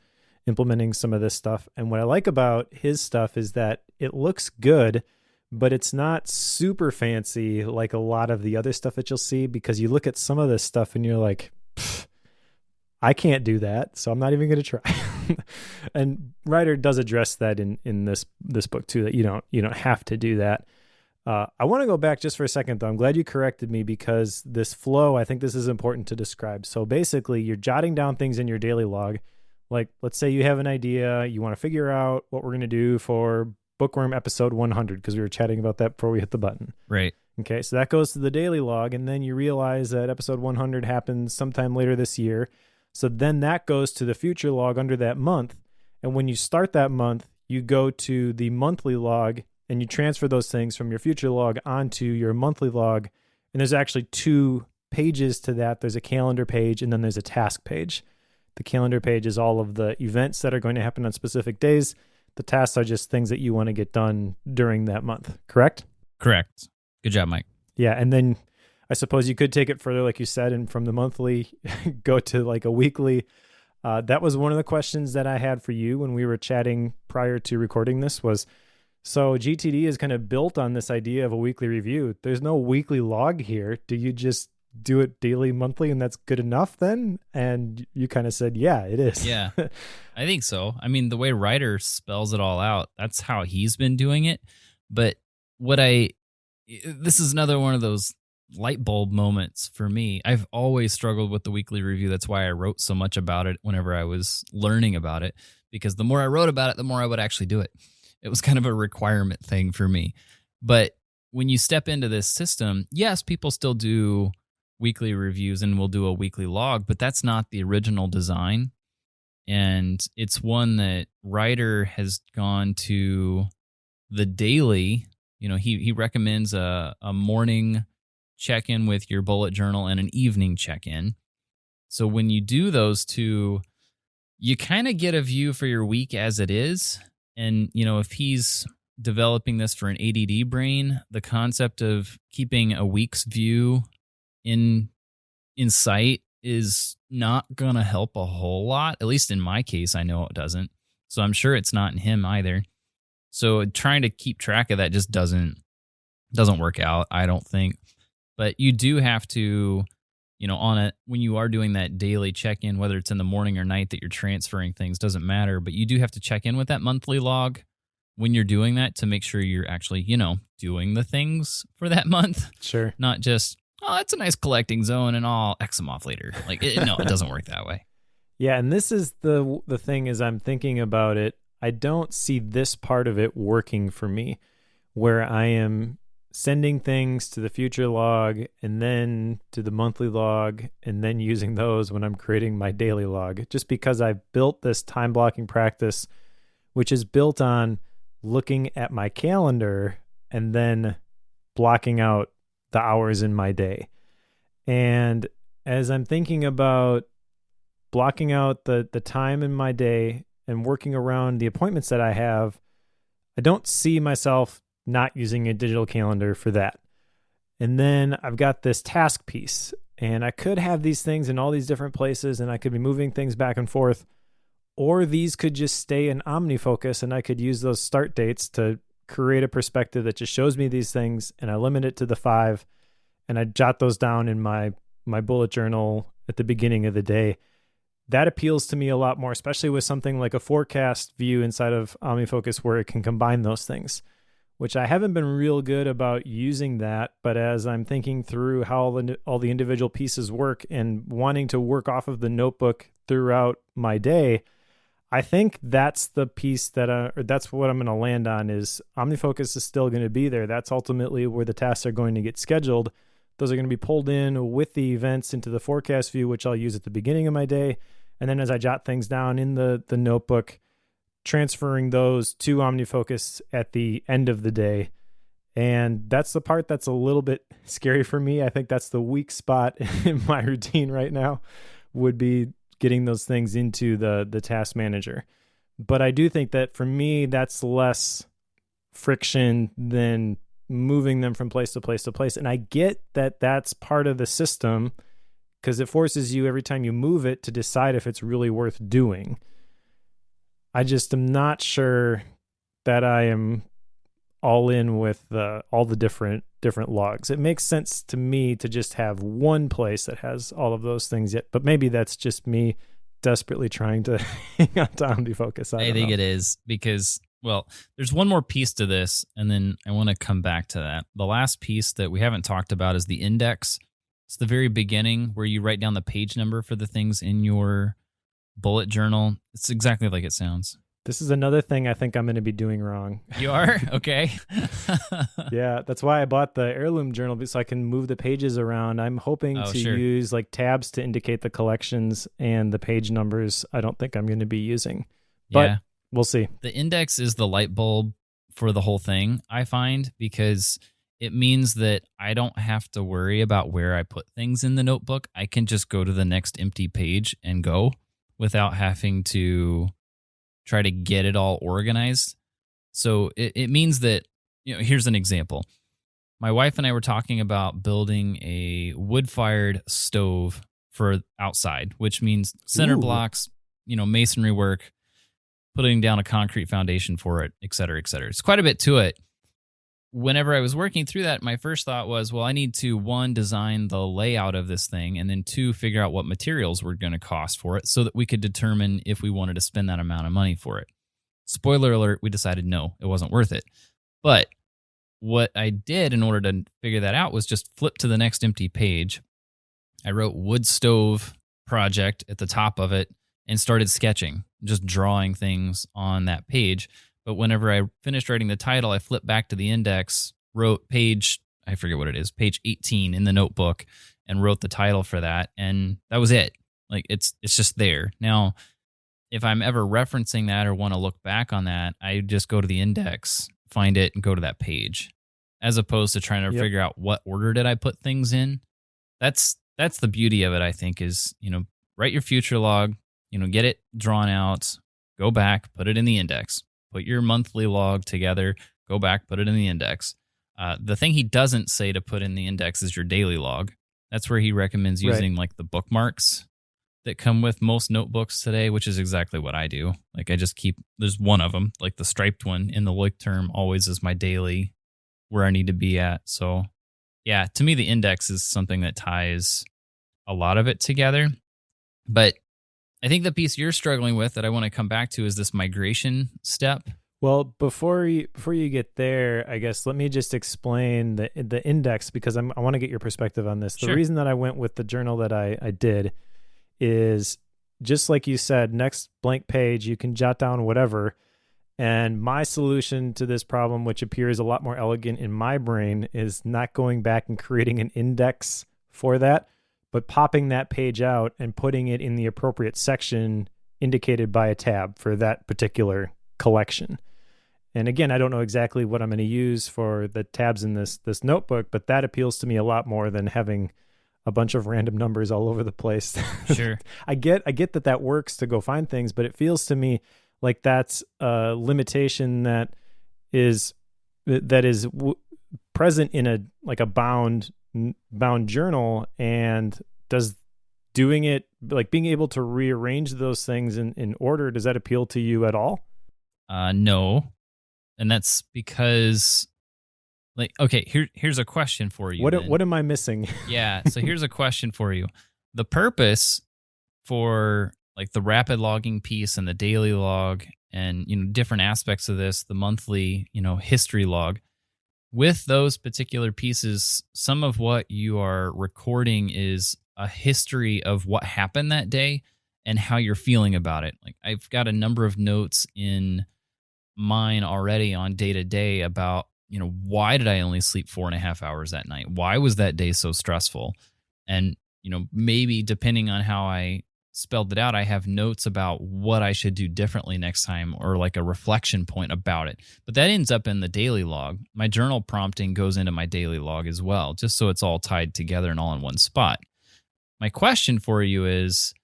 implementing some of this stuff. And what I like about his stuff is that it looks good, but it's not super fancy like a lot of the other stuff that you'll see, because you look at some of this stuff and you're like, I can't do that, so I'm not even going to try. And Ryder does address that in this book too, that you don't have to do that. I want to go back just for a second, though. I'm glad you corrected me, because this flow, I think this is important to describe. So basically, you're jotting down things in your daily log. Like, let's say you have an idea, you want to figure out what we're going to do for Bookworm episode 100, because we were chatting about that before we hit the button. Right. Okay, so that goes to the daily log, and then you realize that episode 100 happens sometime later this year. So then that goes to the future log under that month. And when you start that month, you go to the monthly log, and you transfer those things from your future log onto your monthly log. And there's actually 2 pages to that. There's a calendar page, and then there's a task page. The calendar page is all of the events that are going to happen on specific days. The tasks are just things that you want to get done during that month, correct? Correct. Good job, Mike. Yeah, and then I suppose you could take it further, like you said, and from the monthly go to like a weekly. That was one of the questions that I had for you when we were chatting prior to recording this was, so GTD is kind of built on this idea of a weekly review. There's no weekly log here. Do you just do it daily, monthly, and that's good enough then? And you kind of said, yeah, it is. Yeah, I think so. The way Ryder spells it all out, that's how he's been doing it. But this is another one of those light bulb moments for me. I've always struggled with the weekly review. That's why I wrote so much about it whenever I was learning about it, because the more I wrote about it, the more I would actually do it. It was kind of a requirement thing for me. But when you step into this system, yes, people still do weekly reviews and we'll do a weekly log, but that's not the original design. And it's one that Ryder has gone to the daily. He recommends a morning check-in with your bullet journal and an evening check-in. So when you do those 2, you kind of get a view for your week as it is. And, if he's developing this for an ADD brain, the concept of keeping a week's view in sight is not going to help a whole lot. At least in my case, I know it doesn't. So I'm sure it's not in him either. So trying to keep track of that just doesn't work out, I don't think. But you do have to, when you are doing that daily check-in, whether it's in the morning or night that you're transferring things, doesn't matter. But you do have to check in with that monthly log when you're doing that to make sure you're actually, doing the things for that month. Sure. Not just, oh, that's a nice collecting zone and I'll X them off later. No, it doesn't work that way. Yeah, and this is the thing as I'm thinking about it, I don't see this part of it working for me, where I am sending things to the future log and then to the monthly log and then using those when I'm creating my daily log, just because I've built this time blocking practice, which is built on looking at my calendar and then blocking out the hours in my day. And as I'm thinking about blocking out the time in my day and working around the appointments that I have, I don't see myself not using a digital calendar for that. And then I've got this task piece, and I could have these things in all these different places, and I could be moving things back and forth, or these could just stay in OmniFocus, and I could use those start dates to create a perspective that just shows me these things, and I limit it to the 5, and I jot those down in my bullet journal at the beginning of the day. That appeals to me a lot more, especially with something like a forecast view inside of OmniFocus where it can combine those things, which I haven't been real good about using that. But as I'm thinking through how all the individual pieces work and wanting to work off of the notebook throughout my day, I think that's the piece that's what I'm going to land on. Is OmniFocus is still going to be there. That's ultimately where the tasks are going to get scheduled. Those are going to be pulled in with the events into the forecast view, which I'll use at the beginning of my day. And then as I jot things down in the notebook, transferring those to OmniFocus at the end of the day. And that's the part that's a little bit scary for me. I think that's the weak spot in my routine right now, would be getting those things into the task manager. But I do think that for me, that's less friction than moving them from place to place to place. And I get that that's part of the system, because it forces you every time you move it to decide if it's really worth doing. I just am not sure that I am all in with all the different logs. It makes sense to me to just have one place that has all of those things yet, but maybe that's just me desperately trying to hang on to OmniFocus. I think it is, because, well, there's one more piece to this, and then I want to come back to that. The last piece that we haven't talked about is the index. It's the very beginning where you write down the page number for the things in your bullet journal. It's exactly like it sounds. This is another thing I think I'm going to be doing wrong. You are? Okay. Yeah, that's why I bought the heirloom journal, so I can move the pages around. I'm hoping to use like tabs to indicate the collections, and the page numbers I don't think I'm going to be using. But we'll see. The index is the light bulb for the whole thing, I find, because it means that I don't have to worry about where I put things in the notebook. I can just go to the next empty page and go without having to try to get it all organized. So it means that, here's an example. My wife and I were talking about building a wood-fired stove for outside, which means center blocks, masonry work, putting down a concrete foundation for it, et cetera, et cetera. It's quite a bit to it. Whenever I was working through that, my first thought was, well, I need to, 1, design the layout of this thing, and then 2, figure out what materials were going to cost for it so that we could determine if we wanted to spend that amount of money for it. Spoiler alert, we decided no, it wasn't worth it. But what I did in order to figure that out was just flip to the next empty page. I wrote wood stove project at the top of it and started sketching, just drawing things on that page. But whenever I finished writing the title, I flipped back to the index, wrote page 18 in the notebook, and wrote the title for that. And that was it. Like, it's just there. Now, if I'm ever referencing that or want to look back on that, I just go to the index, find it, and go to that page, as opposed to trying to figure out what order did I put things in. That's the beauty of it, I think, is, write your future log, get it drawn out, go back, put it in the index. Put your monthly log together, go back, put it in the index. The thing he doesn't say to put in the index is your daily log. That's where he recommends using like the bookmarks that come with most notebooks today, which is exactly what I do. Like, I just there's one of them, like the striped one in the look term always is my daily, where I need to be at. So yeah, to me, the index is something that ties a lot of it together. But I think the piece you're struggling with that I want to come back to is this migration step. Well, before you get there, I guess let me just explain the index, because I want to get your perspective on this. Sure. The reason that I went with the journal that I did is, just like you said, next blank page, you can jot down whatever. And my solution to this problem, which appears a lot more elegant in my brain, is not going back and creating an index for that, but popping that page out and putting it in the appropriate section indicated by a tab for that particular collection. And again, I don't know exactly what I'm going to use for the tabs in this notebook, but that appeals to me a lot more than having a bunch of random numbers all over the place. Sure. I get that works to go find things, but it feels to me like that's a limitation that is present in a bound journal. And does doing it, like being able to rearrange those things in order, does that appeal to you at all? No. And that's because, like, okay, here's a question for you. What am I missing? Yeah, so here's a question for you. The purpose for like the rapid logging piece and the daily log and, you know, different aspects of this, the monthly, you know, history log, with those particular pieces, some of what you are recording is a history of what happened that day and how you're feeling about it. Like, I've got a number of notes in mine already on day to day about, you know, why did I only sleep 4.5 hours that night? Why was that day so stressful? And, you know, maybe depending on how I spelled it out, I have notes about what I should do differently next time, or like a reflection point about it. But that ends up in the daily log. My journal prompting goes into my daily log as well, just so it's all tied together and all in one spot. My question for you is,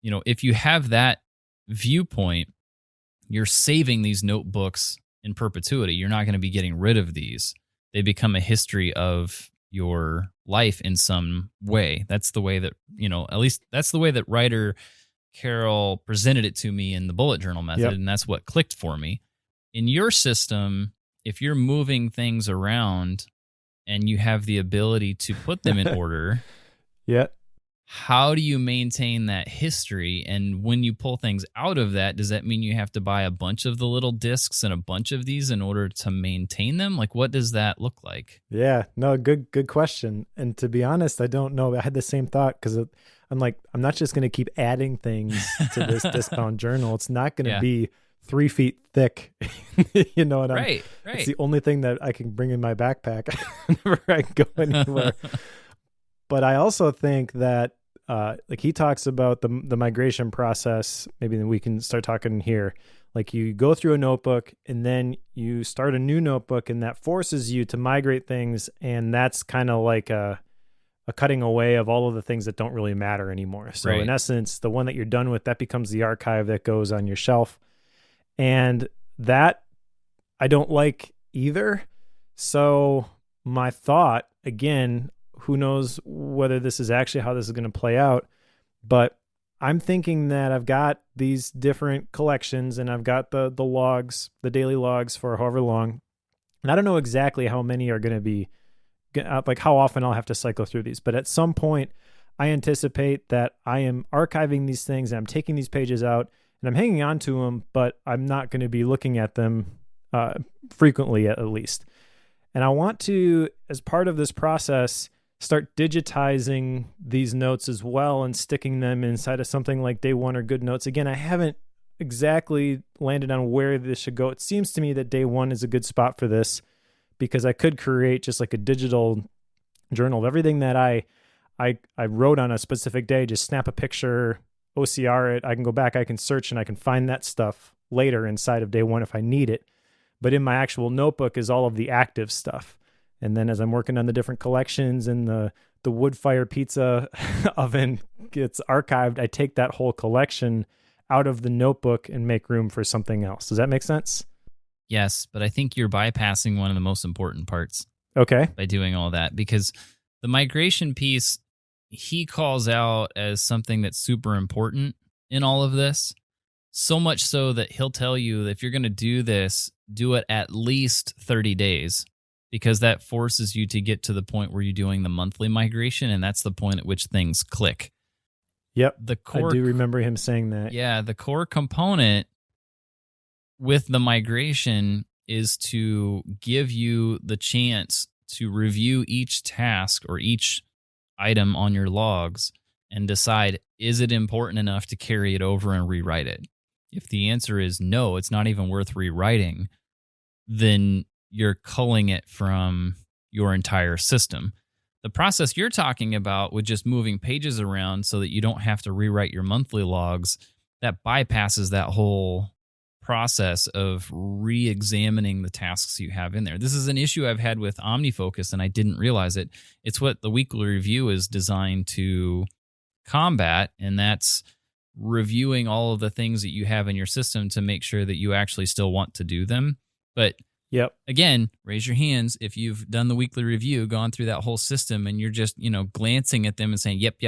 you know, if you have that viewpoint, you're saving these notebooks in perpetuity. You're not going to be getting rid of these. They become a history of your life in some way. That's the way that, you know, at least that's the way that Ryder Carroll presented it to me in the bullet journal method. Yep. And that's what clicked for me. In your system, if you're moving things around and you have the ability to put them in order, yeah, how do you maintain that history? And when you pull things out of that, does that mean you have to buy a bunch of the little discs and a bunch of these in order to maintain them? Like, what does that look like? Yeah, no, good question. And to be honest, I don't know. I had the same thought because I'm like, I'm not just going to keep adding things to this disc-bound journal. It's not going to be 3 feet thick, you know what I mean? Right. It's the only thing that I can bring in my backpack whenever I go anywhere. But I also think that, like he talks about the migration process, maybe we can start talking here. Like you go through a notebook and then you start a new notebook, and that forces you to migrate things. And that's kind of like a cutting away of all of the things that don't really matter anymore. So in essence, the one that you're done with, that becomes the archive that goes on your shelf. And that I don't like either. So my thought, again, who knows whether this is actually how this is going to play out, but I'm thinking that I've got these different collections and I've got the logs, the daily logs for however long. And I don't know exactly how many are going to be, like how often I'll have to cycle through these. But at some point, I anticipate that I am archiving these things and I'm taking these pages out and I'm hanging on to them, but I'm not going to be looking at them frequently at least. And I want to, as part of this process, start digitizing these notes as well and sticking them inside of something like Day One or Good Notes. Again, I haven't exactly landed on where this should go. It seems to me that Day One is a good spot for this because I could create just like a digital journal of everything that I wrote on a specific day. Just snap a picture, OCR it. I can go back, I can search, and I can find that stuff later inside of Day One if I need it. But in my actual notebook is all of the active stuff. And then as I'm working on the different collections and the wood fire pizza oven gets archived, I take that whole collection out of the notebook and make room for something else. Does that make sense? Yes, but I think you're bypassing one of the most important parts. Okay. By doing all that, because the migration piece, he calls out as something that's super important in all of this. So much so that he'll tell you that if you're going to do this, do it at least 30 days. Because that forces you to get to the point where you're doing the monthly migration, and that's the point at which things click. Yep, I do remember him saying that. Yeah, the core component with the migration is to give you the chance to review each task or each item on your logs and decide, is it important enough to carry it over and rewrite it? If the answer is no, it's not even worth rewriting, then you're culling it from your entire system. The process you're talking about with just moving pages around so that you don't have to rewrite your monthly logs, that bypasses that whole process of re-examining the tasks you have in there. This is an issue I've had with OmniFocus, and I didn't realize it. It's what the weekly review is designed to combat, and that's reviewing all of the things that you have in your system to make sure that you actually still want to do them. But again, raise your hands if you've done the weekly review, gone through that whole system, and you're just, glancing at them and saying, yep,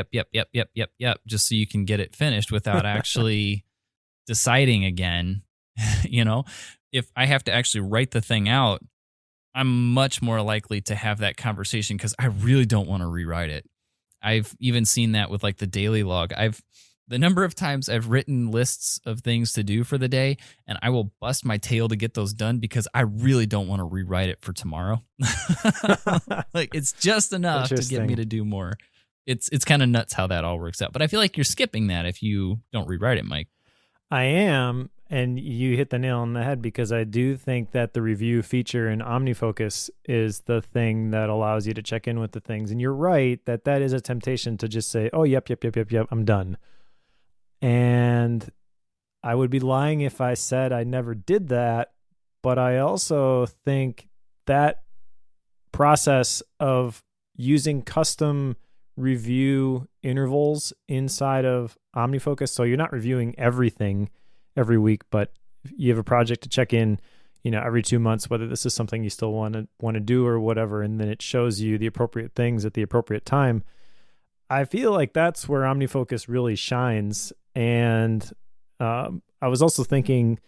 just so you can get it finished without actually deciding again. If I have to actually write the thing out, I'm much more likely to have that conversation because I really don't want to rewrite it. I've even seen that with like the daily log. The number of times I've written lists of things to do for the day, and I will bust my tail to get those done because I really don't want to rewrite it for tomorrow. Like, it's just enough to get me to do more. It's kind of nuts how that all works out. But I feel like you're skipping that if you don't rewrite it, Mike. I am, and you hit the nail on the head because I do think that the review feature in OmniFocus is the thing that allows you to check in with the things. And you're right that is a temptation to just say, oh, yep, I'm done. And I would be lying if I said I never did that, but I also think that process of using custom review intervals inside of OmniFocus, so you're not reviewing everything every week, but you have a project to check in, every 2 months, whether this is something you still want to do or whatever, and then it shows you the appropriate things at the appropriate time. I feel like that's where OmniFocus really shines. And I was also thinking,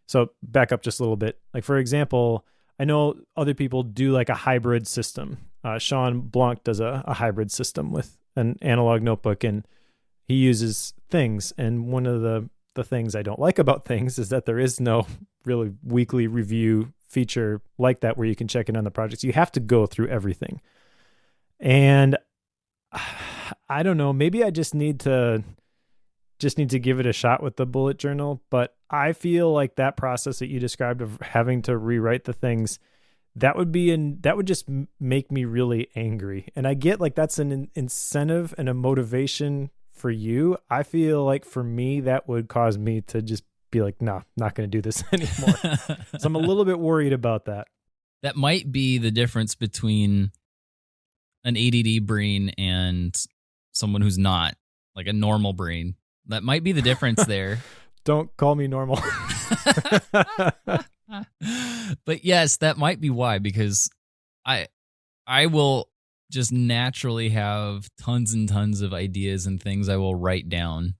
so back up just a little bit. Like, for example, I know other people do like a hybrid system. Sean Blanc does a hybrid system with an analog notebook, and he uses things. And one of the things I don't like about things is that there is no really weekly review feature like that where you can check in on the projects. You have to go through everything. And I don't know, maybe I just need to give it a shot with the bullet journal, but I feel like that process that you described of having to rewrite the things, that would just make me really angry. And I get like that's an incentive and a motivation for you. I feel like for me, that would cause me to just be like, no, not going to do this anymore. So I'm a little bit worried about that. That might be the difference between an ADD brain and someone who's not, like a normal brain. That might be the difference there. Don't call me normal. But yes, that might be why, because I will just naturally have tons and tons of ideas and things I will write down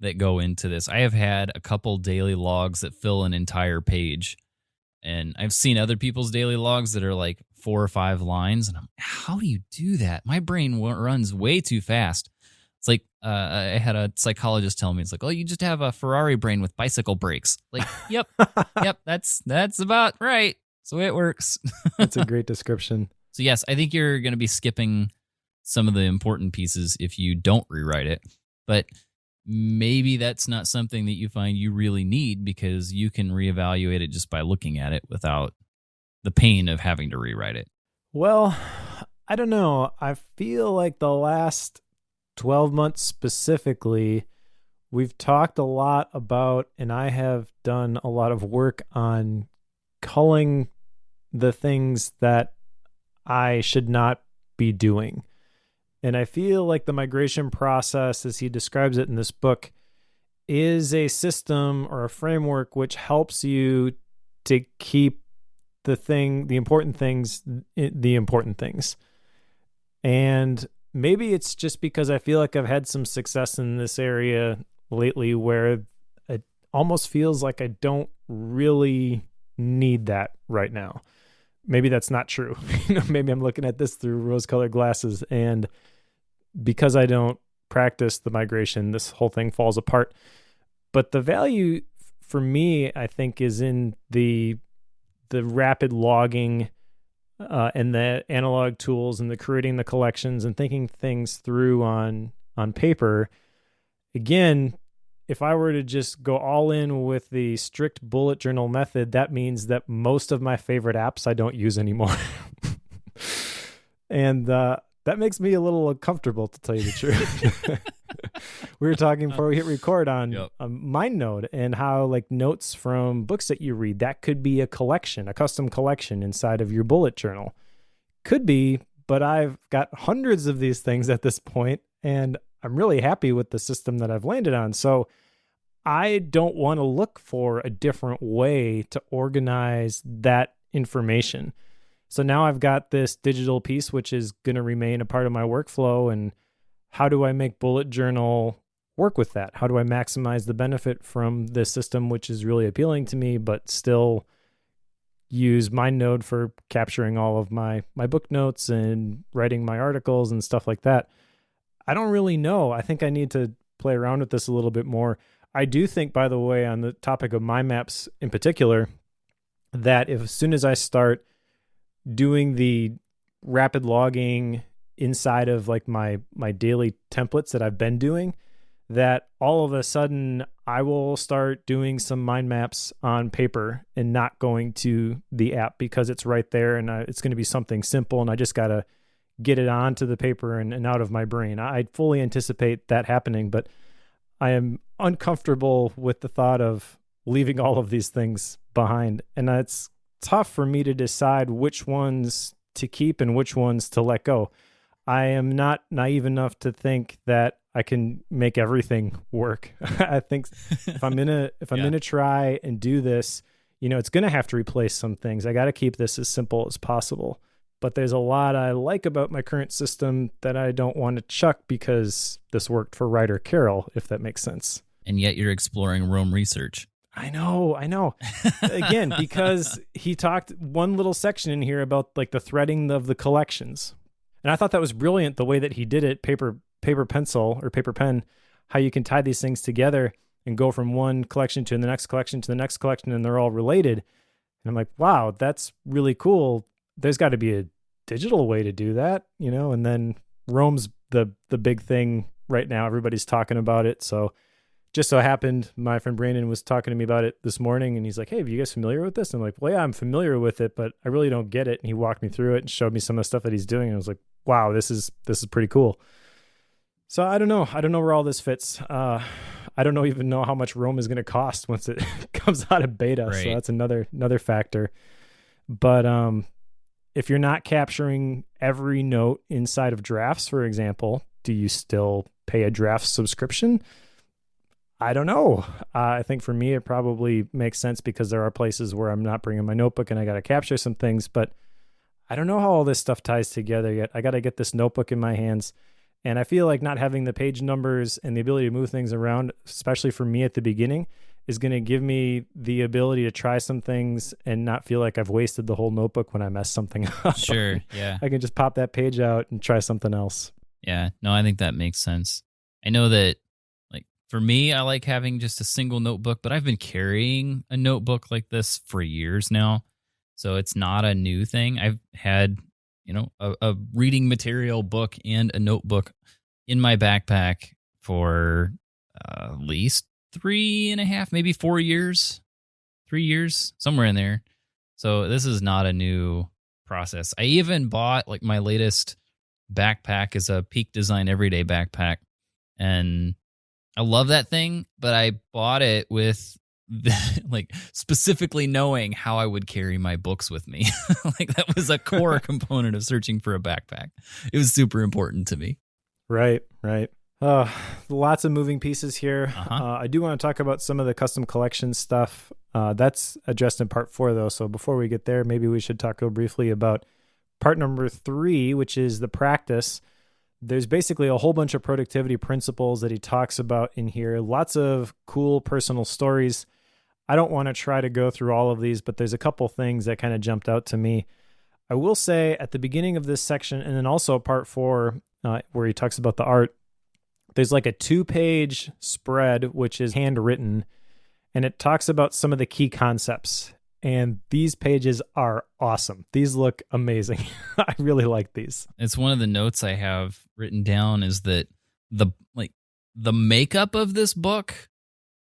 that go into this. I have had a couple daily logs that fill an entire page, and I've seen other people's daily logs that are like 4 or 5 lines, and I'm, how do you do that? My brain runs way too fast. It's like I had a psychologist tell me, it's like, oh, you just have a Ferrari brain with bicycle brakes. Like, yep, that's about right. That's the way it works. That's a great description. So yes, I think you're going to be skipping some of the important pieces if you don't rewrite it. But maybe that's not something that you find you really need, because you can reevaluate it just by looking at it without the pain of having to rewrite it. Well, I don't know. I feel like the last 12 months specifically, we've talked a lot about, and I have done a lot of work on culling the things that I should not be doing. And I feel like the migration process, as he describes it in this book, is a system or a framework which helps you to keep the important things. And maybe it's just because I feel like I've had some success in this area lately where it almost feels like I don't really need that right now. Maybe that's not true. Maybe I'm looking at this through rose-colored glasses, and because I don't practice the migration, this whole thing falls apart. But the value for me, I think, is in the rapid logging and the analog tools and the creating the collections and thinking things through on paper. Again, if I were to just go all in with the strict bullet journal method, that means that most of my favorite apps I don't use anymore. And that makes me a little uncomfortable, to tell you the truth. We were talking before we hit record on Yep. MindNode and how like notes from books that you read, that could be a collection, a custom collection inside of your bullet journal. Could be, but I've got hundreds of these things at this point, and I'm really happy with the system that I've landed on. So I don't want to look for a different way to organize that information. So now I've got this digital piece, which is going to remain a part of my workflow. And how do I make bullet journal work with that? How do I maximize the benefit from this system, which is really appealing to me, but still use MindNode for capturing all of my book notes and writing my articles and stuff like that? I don't really know. I think I need to play around with this a little bit more. I do think, by the way, on the topic of my maps in particular, that if as soon as I start doing the rapid logging inside of like my daily templates that I've been doing, that all of a sudden I will start doing some mind maps on paper and not going to the app because it's right there, and it's going to be something simple, and I just got to get it onto the paper and out of my brain. I fully anticipate that happening, but I am uncomfortable with the thought of leaving all of these things behind. And it's tough for me to decide which ones to keep and which ones to let go. I am not naive enough to think that I can make everything work. I think if I'm gonna try and do this, it's gonna have to replace some things. I got to keep this as simple as possible. But there's a lot I like about my current system that I don't want to chuck because this worked for Ryder Carroll, if that makes sense. And yet you're exploring Rome research. I know. Again, because he talked one little section in here about like the threading of the collections. And I thought that was brilliant, the way that he did it, paper pencil or paper pen, how you can tie these things together and go from one collection to the next collection to the next collection, and they're all related. And I'm like, wow, that's really cool. There's got to be a digital way to do that, and then Rome's the big thing right now. Everybody's talking about it. So just so happened, my friend Brandon was talking to me about it this morning, and he's like, hey, are you guys familiar with this? And I'm like, well, yeah, I'm familiar with it, but I really don't get it. And he walked me through it and showed me some of the stuff that he's doing. And I was like, wow, this is pretty cool. So I don't know where all this fits. I don't even know how much Rome is going to cost once it comes out of beta. Right. So that's another factor. But if you're not capturing every note inside of drafts, for example, do you still pay a draft subscription? I don't know. I think for me, it probably makes sense because there are places where I'm not bringing my notebook and I got to capture some things, but I don't know how all this stuff ties together yet. I got to get this notebook in my hands. And I feel like not having the page numbers and the ability to move things around, especially for me at the beginning, is going to give me the ability to try some things and not feel like I've wasted the whole notebook when I mess something up. Sure, yeah. I can just pop that page out and try something else. Yeah, no, I think that makes sense. I know that, like, for me, I like having just a single notebook, but I've been carrying a notebook like this for years now, so it's not a new thing. I've had, a reading material book and a notebook in my backpack for at least 3.5, maybe 4 years, 3 years, somewhere in there. So this is not a new process. I even bought like my latest backpack is a Peak Design Everyday backpack. And I love that thing, but I bought it with like specifically knowing how I would carry my books with me. Like that was a core component of searching for a backpack. It was super important to me. Right. Lots of moving pieces here. I do want to talk about some of the custom collection stuff. That's addressed in part 4, though. So before we get there, maybe we should talk real briefly about part number 3, which is the practice. There's basically a whole bunch of productivity principles that he talks about in here. Lots of cool personal stories. I don't want to try to go through all of these, but there's a couple things that kind of jumped out to me. I will say at the beginning of this section, and then also part 4, where he talks about the art, there's like a 2-page spread, which is handwritten, and it talks about some of the key concepts. And these pages are awesome. These look amazing. I really like these. It's one of the notes I have written down is that the makeup of this book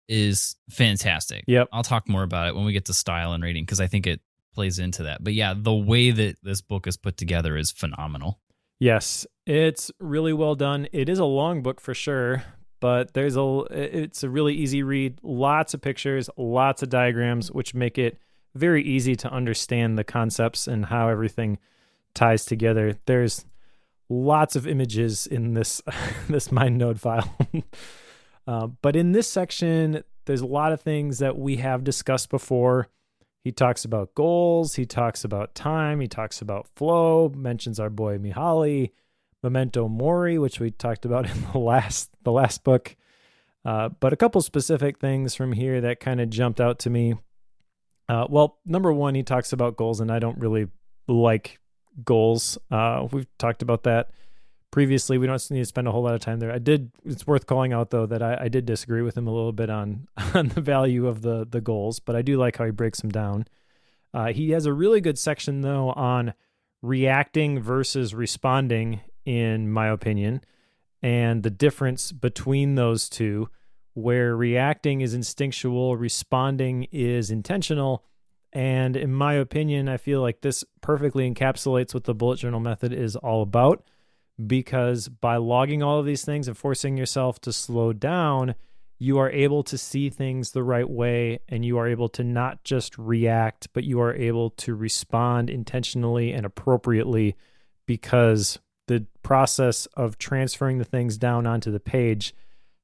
is fantastic. Yep. I'll talk more about it when we get to style and rating because I think it plays into that. But yeah, the way that this book is put together is phenomenal. Yes, it's really well done. It is a long book for sure, but it's a really easy read. Lots of pictures, lots of diagrams, which make it very easy to understand the concepts and how everything ties together. There's lots of images in this this MindNode file. But in this section, there's a lot of things that we have discussed before. He talks about goals. He talks about time. He talks about flow, mentions our boy Mihaly, memento mori, which we talked about in the last book. But a couple specific things from here that kind of jumped out to me. Well, number one, he talks about goals, and I don't really like goals. We've talked about that previously. We don't need to spend a whole lot of time there. It's worth calling out, though, that I did disagree with him a little bit on the value of the goals, but I do like how he breaks them down. He has a really good section, though, on reacting versus responding, in my opinion, and the difference between those two, where reacting is instinctual, responding is intentional. And in my opinion, I feel like this perfectly encapsulates what the bullet journal method is all about, because by logging all of these things and forcing yourself to slow down, you are able to see things the right way, and you are able to not just react, but you are able to respond intentionally and appropriately, because the process of transferring the things down onto the page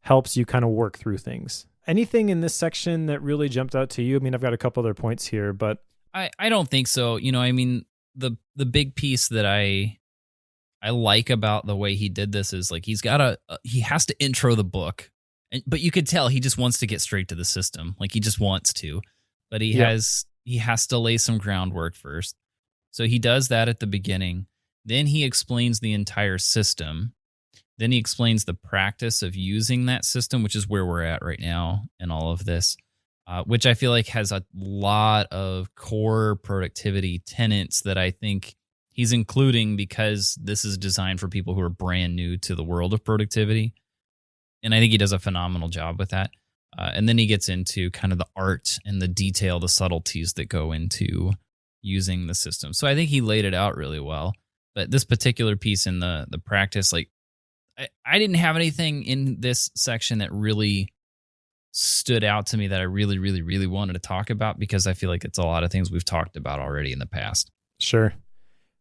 helps you kind of work through things. Anything in this section that really jumped out to you? I mean, I've got a couple other points here, but I don't think so. I mean, the big piece that I like about the way he did this is like he has to intro the book, but you could tell he just wants to get straight to the system. Like he just wants to, but he has to lay some groundwork first. So he does that at the beginning. Then he explains the entire system. Then he explains the practice of using that system, which is where we're at right now in all of this, which I feel like has a lot of core productivity tenets that I think he's including because this is designed for people who are brand new to the world of productivity. And I think he does a phenomenal job with that. And then he gets into kind of the art and the detail, the subtleties that go into using the system. So I think he laid it out really well. But this particular piece in the practice, like I didn't have anything in this section that really stood out to me that I really, really, really wanted to talk about, because I feel like it's a lot of things we've talked about already in the past. Sure.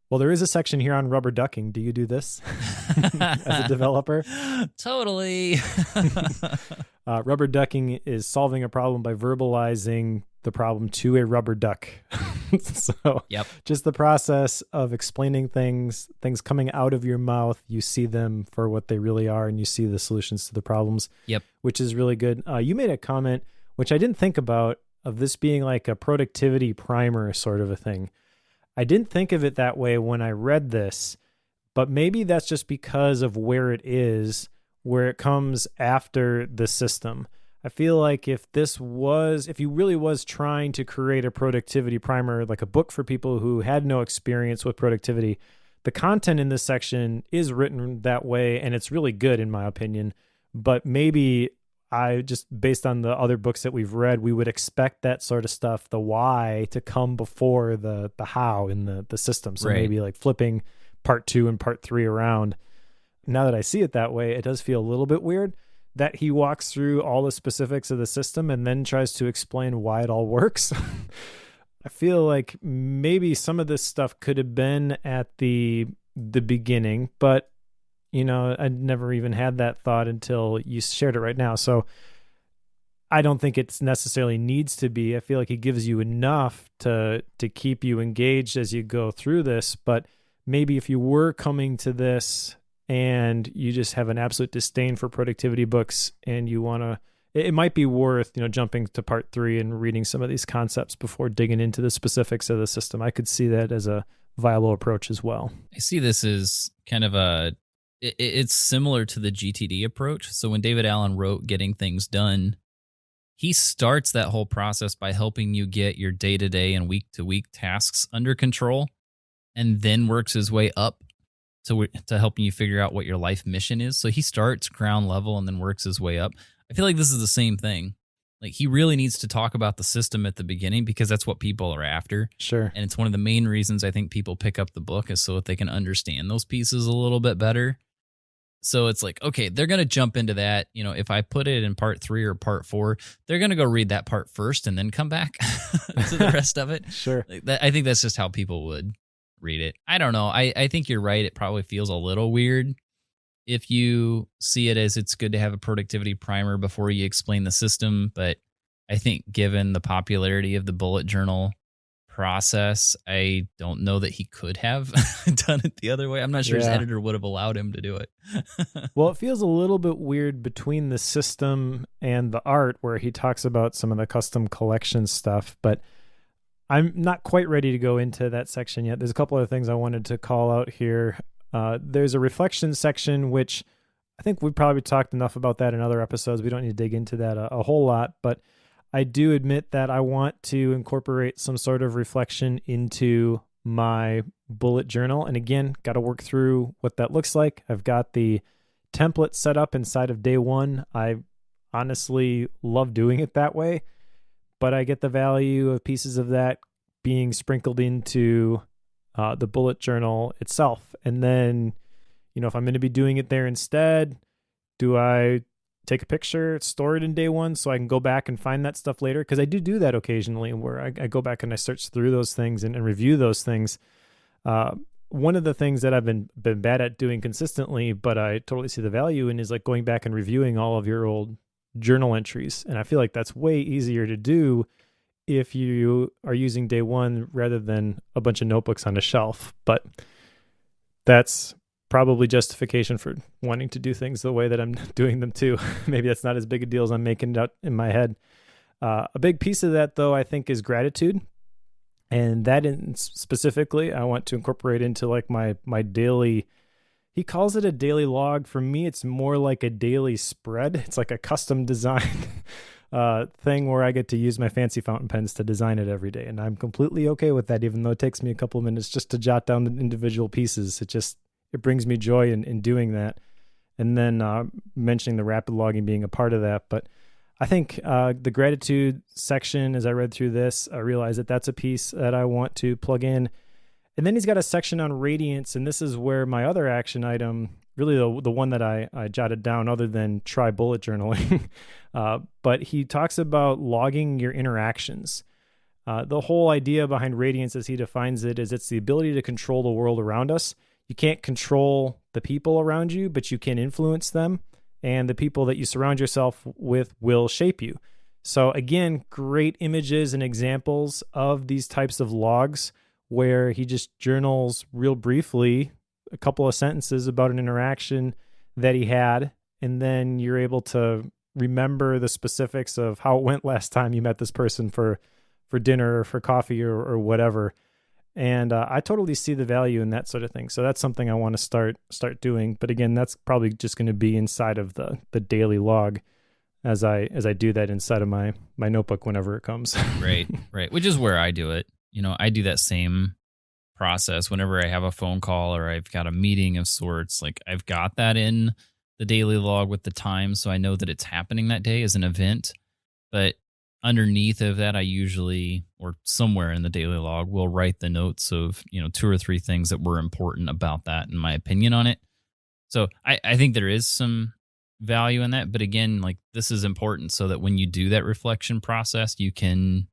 Well, there is a section here on rubber ducking. Do you do this as a developer? Totally. Rubber ducking is solving a problem by verbalizing the problem to a rubber duck. So just the process of explaining things coming out of your mouth, you see them for what they really are, and you see the solutions to the problems, which is really good. You made a comment, which I didn't think about, of this being like a productivity primer sort of a thing. I didn't think of it that way when I read this, but maybe that's just because of where it is, where it comes after the system. I feel like if you really was trying to create a productivity primer, like a book for people who had no experience with productivity, the content in this section is written that way, and it's really good in my opinion. But maybe based on the other books that we've read, we would expect that sort of stuff, the why, to come before the how in the system. So maybe like flipping part 2 and part 3 around. Now that I see it that way, it does feel a little bit weird that he walks through all the specifics of the system and then tries to explain why it all works. I feel like maybe some of this stuff could have been at the beginning, but I'd never even had that thought until you shared it right now. So I don't think it's necessarily needs to be. I feel like it gives you enough to keep you engaged as you go through this. But maybe if you were coming to this and you just have an absolute disdain for productivity books and you want to, it might be worth, jumping to part 3 and reading some of these concepts before digging into the specifics of the system. I could see that as a viable approach as well. I see this as kind of it's similar to the GTD approach. So when David Allen wrote Getting Things Done, he starts that whole process by helping you get your day-to-day and week-to-week tasks under control, and then works his way up to helping you figure out what your life mission is. So he starts ground level and then works his way up. I feel like this is the same thing. Like he really needs to talk about the system at the beginning, because that's what people are after. Sure. And it's one of the main reasons I think people pick up the book, is so that they can understand those pieces a little bit better. So it's like, okay, they're going to jump into that. If I put it in part 3 or part 4, they're going to go read that part first and then come back to the rest of it. Sure. I think that's just how people would read it. I don't know. I think you're right. It probably feels a little weird if you see it as it's good to have a productivity primer before you explain the system. But I think given the popularity of the bullet journal process, I don't know that he could have done it the other way. I'm not sure his editor would have allowed him to do it. Well, it feels a little bit weird between the system and the art where he talks about some of the custom collection stuff, but I'm not quite ready to go into that section yet. There's a couple other things I wanted to call out here. There's a reflection section, which I think we've probably talked enough about that in other episodes. We don't need to dig into that a whole lot, but I do admit that I want to incorporate some sort of reflection into my bullet journal. And again, got to work through what that looks like. I've got the template set up inside of day one. I honestly love doing it that way, but I get the value of pieces of that being sprinkled into the bullet journal itself. And then, if I'm going to be doing it there instead, do I take a picture, store it in day one so I can go back and find that stuff later? Because I do that occasionally where I go back and I search through those things and review those things. One of the things that I've been bad at doing consistently, but I totally see the value in, is like going back and reviewing all of your old journal entries. And I feel like that's way easier to do if you are using day one rather than a bunch of notebooks on a shelf. But that's probably justification for wanting to do things the way that I'm doing them too. Maybe that's not as big a deal as I'm making it out in my head. A big piece of that, though, I think, is gratitude. And that specifically, I want to incorporate into like my daily, he calls it a daily log. For me, it's more like a daily spread. It's like a custom design thing where I get to use my fancy fountain pens to design it every day. And I'm completely okay with that, even though it takes me a couple of minutes just to jot down the individual pieces. It brings me joy in doing that. And then mentioning the rapid logging being a part of that. But I think the gratitude section, as I read through this, I realized that that's a piece that I want to plug in. And then he's got a section on radiance. And this is where my other action item, really the one that I jotted down other than try bullet journaling. But he talks about logging your interactions. The whole idea behind radiance, as he defines it, is it's the ability to control the world around us. You can't control the people around you, but you can influence them, and the people that you surround yourself with will shape you. So again, great images and examples of these types of logs where he just journals real briefly, a couple of sentences about an interaction that he had, and then you're able to remember the specifics of how it went last time you met this person for dinner or for coffee or whatever. And I totally see the value in that sort of thing. So that's something I want to start doing. But again, that's probably just going to be inside of the daily log as I do that inside of my notebook whenever it comes. Right. Which is where I do it. I do that same process whenever I have a phone call or I've got a meeting of sorts. Like I've got that in the daily log with the time, so I know that it's happening that day as an event. But underneath of that, I usually, or somewhere in the daily log, will write the notes of, 2 or 3 things that were important about that and my opinion on it. So I think there is some value in that. But again, like this is important so that when you do that reflection process, you can,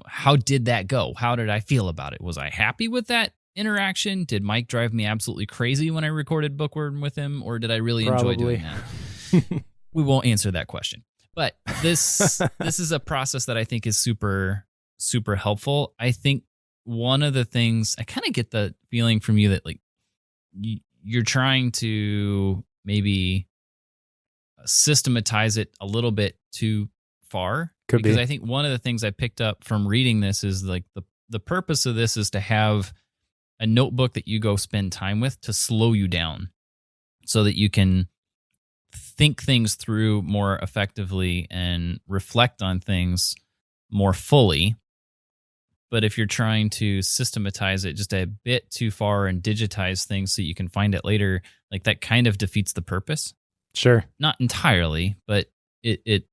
how did that go? How did I feel about it? Was I happy with that interaction? Did Mike drive me absolutely crazy when I recorded Bookworm with him? Or did I really enjoy doing that? We won't answer that question. But this is a process that I think is super, super helpful. I think one of the things, I kind of get the feeling from you that like you're trying to maybe systematize it a little bit too far. Could because be. I think one of the things I picked up from reading this is like the purpose of this is to have a notebook that you go spend time with to slow you down so that you can think things through more effectively and reflect on things more fully. But if you're trying to systematize it just a bit too far and digitize things so you can find it later, like that kind of defeats the purpose. Sure. Not entirely, but it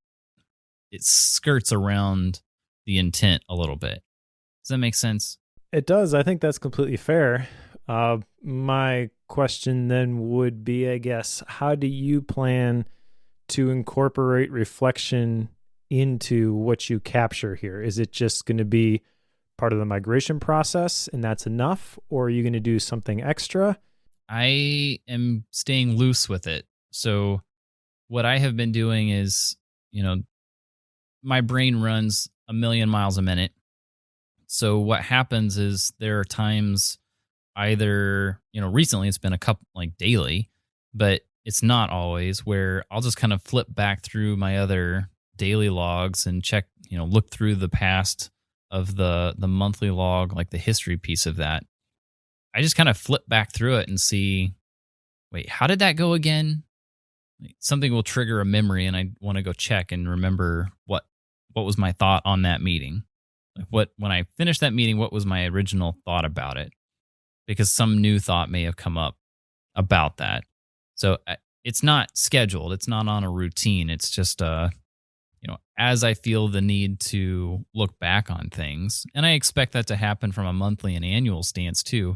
skirts around the intent a little bit. Does that make sense? It does. I think that's completely fair. My question then would be, I guess, how do you plan to incorporate reflection into what you capture here? Is it just going to be part of the migration process and that's enough? Or are you going to do something extra? I am staying loose with it. So what I have been doing is, my brain runs 1,000,000 miles a minute. So what happens is there are times either, recently it's been a couple like daily, but it's not always, where I'll just kind of flip back through my other daily logs and check, look through the past of the monthly log, like the history piece of that. I just kind of flip back through it and see, wait, how did that go again? Something will trigger a memory and I want to go check and remember what was my thought on that meeting. Like when I finished that meeting, what was my original thought about it? Because some new thought may have come up about that. So it's not scheduled. It's not on a routine. It's just, as I feel the need to look back on things, and I expect that to happen from a monthly and annual stance too.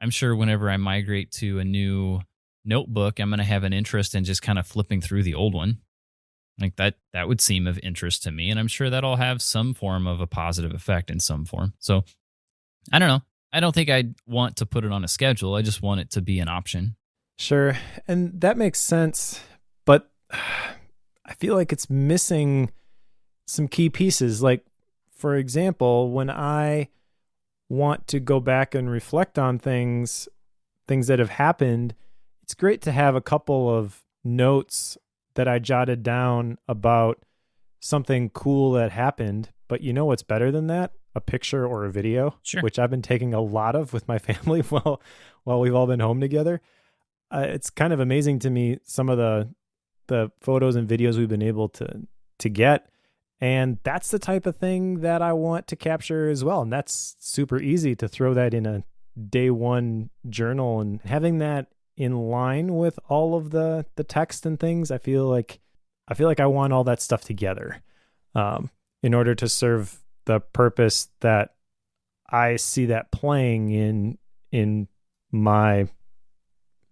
I'm sure whenever I migrate to a new notebook, I'm going to have an interest in just kind of flipping through the old one. Like that would seem of interest to me. And I'm sure that'll have some form of a positive effect in some form. So I don't know. I don't think I'd want to put it on a schedule. I just want it to be an option. Sure. And that makes sense. But I feel like it's missing some key pieces. Like, for example, when I want to go back and reflect on things that have happened, it's great to have a couple of notes that I jotted down about something cool that happened. But you know what's better than that? A picture or a video, Sure. Which I've been taking a lot of with my family while we've all been home together. It's kind of amazing to me, some of the photos and videos we've been able to get. And that's the type of thing that I want to capture as well. And that's super easy to throw that in a day one journal, and having that in line with all of the text and things. I feel like I want all that stuff together in order to serve the purpose that I see that playing in my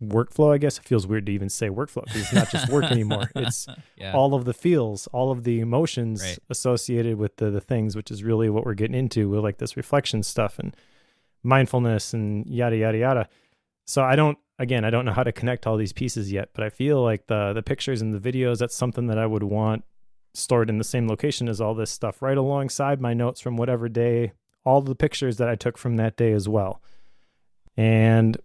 workflow. I guess it feels weird to even say workflow because it's not just work anymore. It's all of the feels, all of the emotions associated with the things, which is really what we're getting into with like this reflection stuff and mindfulness and yada, yada, yada. So I don't know how to connect all these pieces yet, but I feel like the pictures and the videos, that's something that I would want stored in the same location as all this stuff, right alongside my notes from whatever day, all the pictures that I took from that day as well. And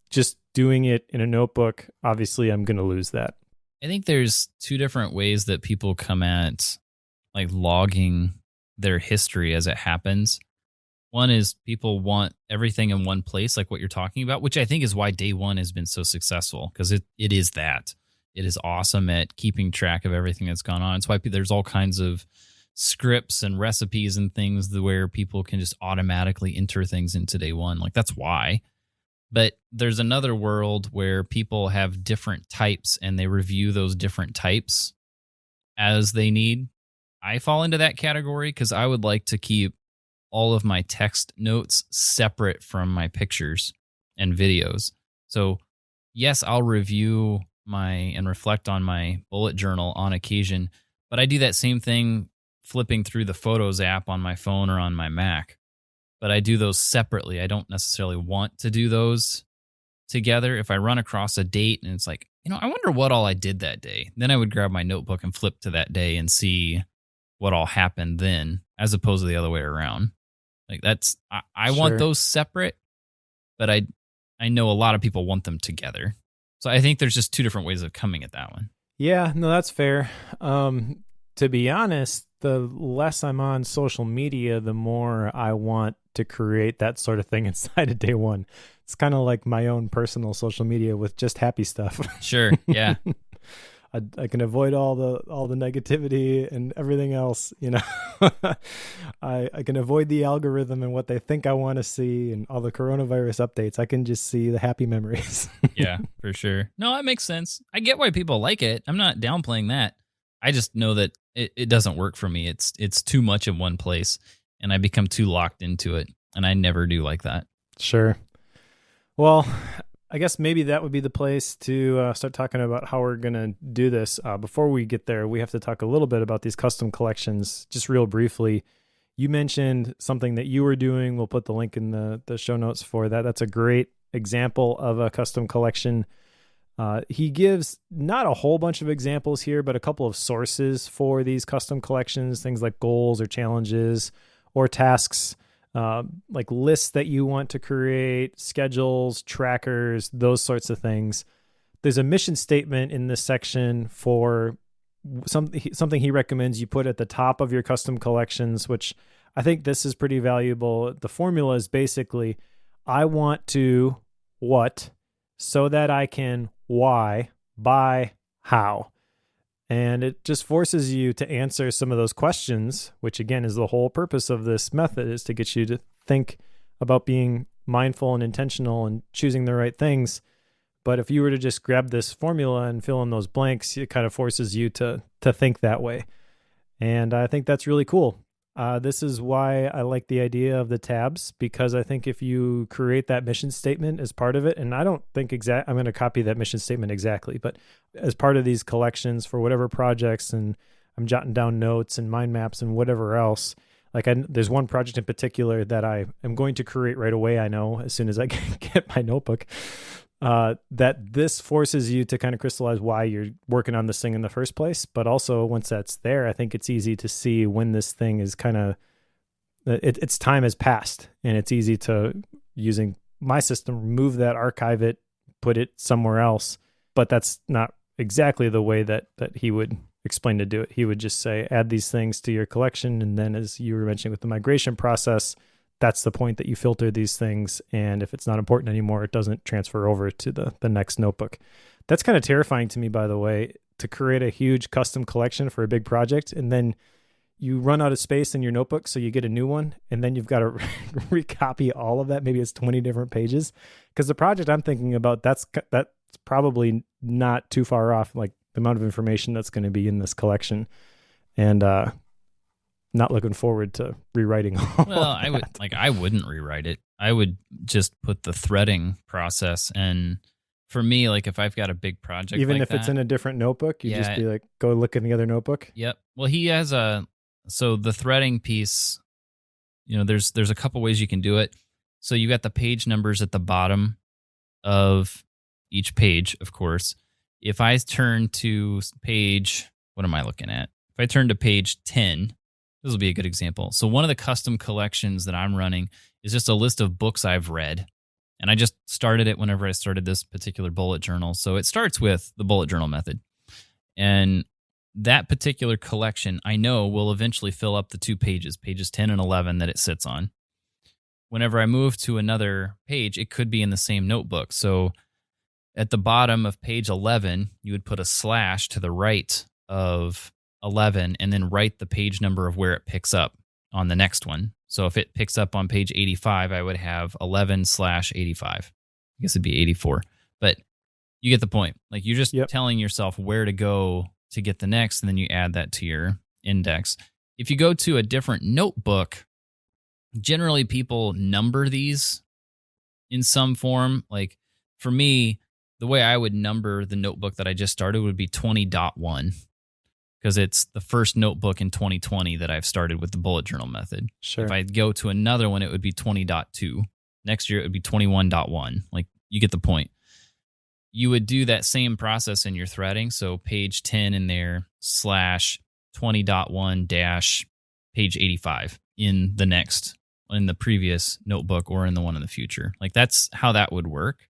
just doing it in a notebook, obviously I'm going to lose that. I think there's two different ways that people come at like logging their history as it happens. One is people want everything in one place, like what you're talking about, which I think is why day one has been so successful, because it is that. It is awesome at keeping track of everything that's gone on. It's why there's all kinds of scripts and recipes and things where people can just automatically enter things into day one. Like that's why. But there's another world where people have different types and they review those different types as they need. I fall into that category because I would like to keep all of my text notes separate from my pictures and videos. So yes, I'll review and reflect on my bullet journal on occasion, but I do that same thing flipping through the Photos app on my phone or on my Mac. But I do those separately. I don't necessarily want to do those together. If I run across a date and it's like, I wonder what all I did that day, then I would grab my notebook and flip to that day and see what all happened then, as opposed to the other way around. Like I want those separate, but I know a lot of people want them together. So I think there's just two different ways of coming at that one. Yeah, no, that's fair. To be honest, the less I'm on social media, the more I want to create that sort of thing inside of day one. It's kind of like my own personal social media with just happy stuff. Sure, yeah. I can avoid all the negativity and everything else, I can avoid the algorithm and what they think I want to see and all the coronavirus updates. I can just see the happy memories. Yeah, for sure. No, that makes sense. I get why people like it. I'm not downplaying that. I just know that it doesn't work for me. It's too much in one place and I become too locked into it, and I never do like that. Sure. Well, I guess maybe that would be the place to start talking about how we're going to do this. Before we get there, we have to talk a little bit about these custom collections, just real briefly. You mentioned something that you were doing. We'll put the link in the show notes for that. That's a great example of a custom collection. He gives not a whole bunch of examples here, but a couple of sources for these custom collections, things like goals or challenges or tasks, like lists that you want to create, schedules, trackers, those sorts of things. There's a mission statement in this section for something he recommends you put at the top of your custom collections, which I think this is pretty valuable. The formula is basically, I want to what so that I can why by how. And it just forces you to answer some of those questions, which again is the whole purpose of this method, is to get you to think about being mindful and intentional and choosing the right things. But if you were to just grab this formula and fill in those blanks, it kind of forces you to think that way. And I think that's really cool. This is why I like the idea of the tabs, because I think if you create that mission statement as part of it, and I don't think I'm going to copy that mission statement exactly, but as part of these collections for whatever projects, and I'm jotting down notes and mind maps and whatever else, there's one project in particular that I am going to create right away, I know, as soon as I get my notebook, that this forces you to kind of crystallize why you're working on this thing in the first place. But also once that's there, I think it's easy to see when this thing is kind of, its time has passed, and it's easy to, using my system, remove that, archive it, put it somewhere else. But that's not exactly the way that he would explain to do it. He would just say, add these things to your collection. And then, as you were mentioning with the migration process, that's the point that you filter these things. And if it's not important anymore, it doesn't transfer over to the next notebook. That's kind of terrifying to me, by the way, to create a huge custom collection for a big project. And then you run out of space in your notebook, so you get a new one. And then you've got to recopy all of that. Maybe it's 20 different pages. Because the project I'm thinking about, that's probably not too far off, like the amount of information that's going to be in this collection. And, not looking forward to rewriting all I wouldn't rewrite it. I would just put the threading process. And for me, like if I've got a big project, even if it's in a different notebook, you just be like, go look in the other notebook. Yep. Well, he has so the threading piece, there's a couple ways you can do it. So you got the page numbers at the bottom of each page, of course. If I turn to page, what am I looking at? If I turn to page 10, this will be a good example. So one of the custom collections that I'm running is just a list of books I've read. And I just started it whenever I started this particular bullet journal. So it starts with the bullet journal method. And that particular collection, I know, will eventually fill up the two pages 10 and 11 that it sits on. Whenever I move to another page, it could be in the same notebook. So at the bottom of page 11, you would put a slash to the right of 11 and then write the page number of where it picks up on the next one. So if it picks up on page 85, I would have 11/85. I guess it'd be 84. But you get the point. Like you're just telling yourself where to go to get the next, and then you add that to your index. If you go to a different notebook, generally people number these in some form. Like for me, the way I would number the notebook that I just started would be 20.1. Because it's the first notebook in 2020 that I've started with the bullet journal method. Sure. If I go to another one, it would be 20.2. Next year, it would be 21.1. Like, you get the point. You would do that same process in your threading. So page 10 in there /20.1 page 85 in the previous notebook or in the one in the future. Like, that's how that would work.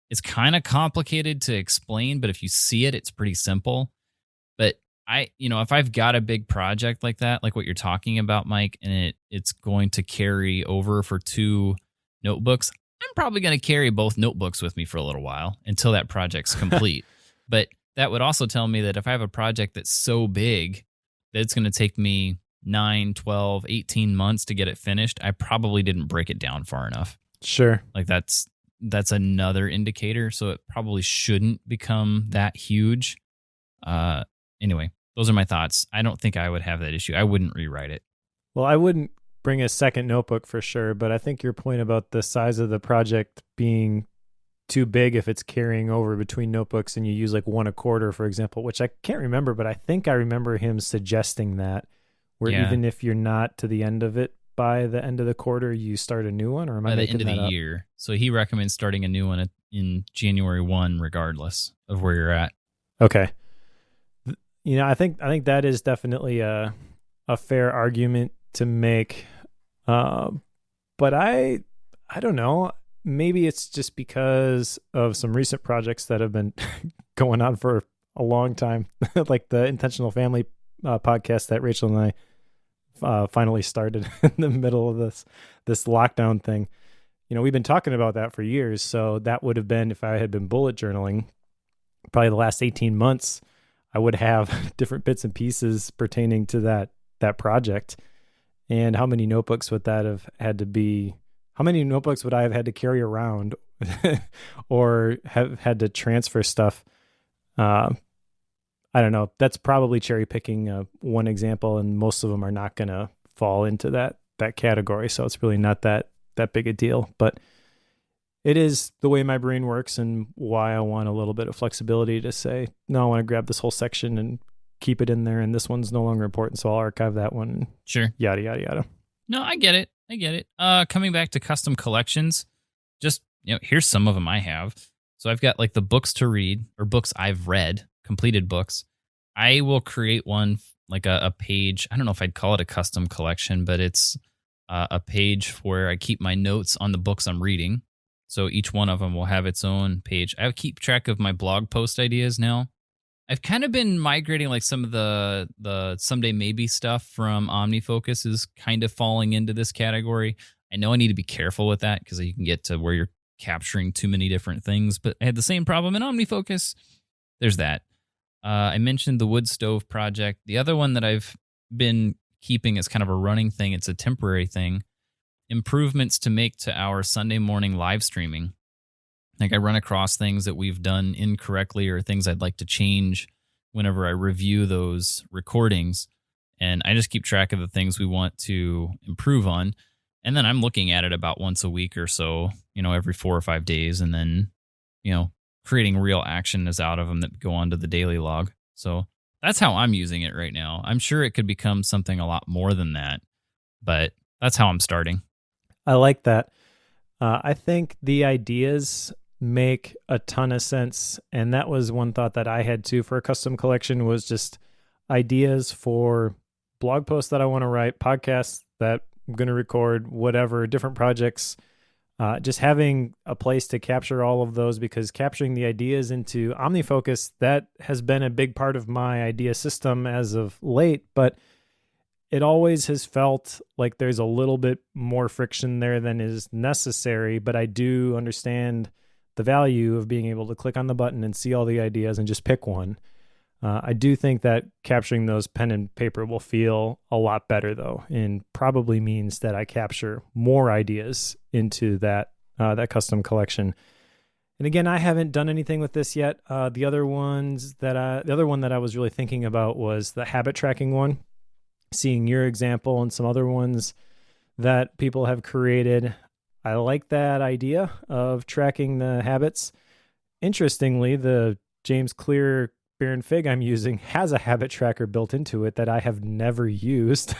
It's kind of complicated to explain, but if you see it, it's pretty simple. But if I've got a big project like that, like what you're talking about, Mike, and it's going to carry over for two notebooks, I'm probably going to carry both notebooks with me for a little while until that project's complete. But that would also tell me that if I have a project that's so big that it's going to take me 9, 12, 18 months to get it finished, I probably didn't break it down far enough. Sure. Like that's another indicator. So it probably shouldn't become that huge. Anyway, those are my thoughts. I don't think I would have that issue. I wouldn't rewrite it. Well, I wouldn't bring a second notebook for sure, but I think your point about the size of the project being too big if it's carrying over between notebooks and you use like 1 1/4, for example, which I can't remember, but I think I remember him suggesting that, where even if you're not to the end of it by the end of the quarter, you start a new one, or am I making that up? By the end of the year. So he recommends starting a new one in January 1, regardless of where you're at. Okay. I think that is definitely a fair argument to make. But I don't know. Maybe it's just because of some recent projects that have been going on for a long time, like the Intentional Family podcast that Rachel and I finally started in the middle of this lockdown thing. We've been talking about that for years. So that would have been, if I had been bullet journaling, probably the last 18 months, I would have different bits and pieces pertaining to that project. And how many notebooks would that have had to be? How many notebooks would I have had to carry around or have had to transfer stuff? I don't know. That's probably cherry picking one example, and most of them are not going to fall into that category. So it's really not that big a deal. But it is the way my brain works, and why I want a little bit of flexibility to say, no, I want to grab this whole section and keep it in there, and this one's no longer important, so I'll archive that one. Sure. Yada, yada, yada. No, I get it. Coming back to custom collections, just, here's some of them I have. So I've got like the books to read, or books I've read, completed books. I will create one, like a page. I don't know if I'd call it a custom collection, but it's a page where I keep my notes on the books I'm reading. So each one of them will have its own page. I keep track of my blog post ideas now. I've kind of been migrating, like some of the Someday Maybe stuff from OmniFocus is kind of falling into this category. I know I need to be careful with that because you can get to where you're capturing too many different things, but I had the same problem in OmniFocus. There's that. I mentioned the wood stove project. The other one that I've been keeping as kind of a running thing, it's a temporary thing, improvements to make to our Sunday morning live streaming. Like I run across things that we've done incorrectly or things I'd like to change whenever I review those recordings. And I just keep track of the things we want to improve on. And then I'm looking at it about once a week or so, every 4 or 5 days. And then, creating real action is out of them that go onto the daily log. So that's how I'm using it right now. I'm sure it could become something a lot more than that, but that's how I'm starting. I like that. I think the ideas make a ton of sense. And that was one thought that I had too for a custom collection, was just ideas for blog posts that I want to write, podcasts that I'm going to record, whatever, different projects, just having a place to capture all of those, because capturing the ideas into OmniFocus, that has been a big part of my idea system as of late, but it always has felt like there's a little bit more friction there than is necessary. But I do understand the value of being able to click on the button and see all the ideas and just pick one. I do think that capturing those pen and paper will feel a lot better, though, and probably means that I capture more ideas into that custom collection. And again, I haven't done anything with this yet. The other one that I was really thinking about was the habit tracking one. Seeing your example and some other ones that people have created, I like that idea of tracking the habits. Interestingly, the James Clear Beer and Fig I'm using has a habit tracker built into it that I have never used.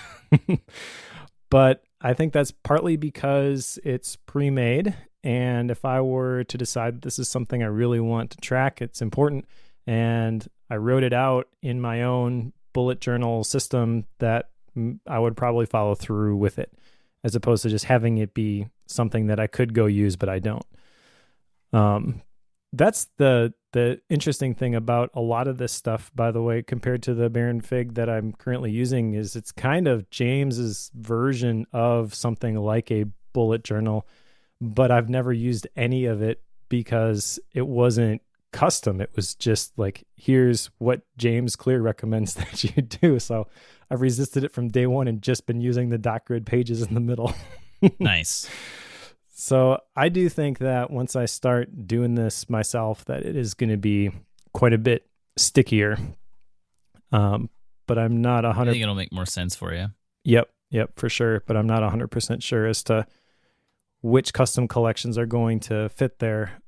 But I think that's partly because it's pre-made. And if I were to decide that this is something I really want to track, it's important. And I wrote it out in my own bullet journal system, that I would probably follow through with it, as opposed to just having it be something that I could go use, but I don't. That's the interesting thing about a lot of this stuff, by the way, compared to the Bear and Fig that I'm currently using, is it's kind of James's version of something like a bullet journal, but I've never used any of it because it wasn't custom. It was just like, here's what James Clear recommends that you do. So I've resisted it from day one and just been using the dot grid pages in the middle. Nice. So I do think that once I start doing this myself, that it is going to be quite a bit stickier. But I'm not 100%. I think it'll make more sense for you. Yep, for sure. But I'm not 100% sure as to which custom collections are going to fit there.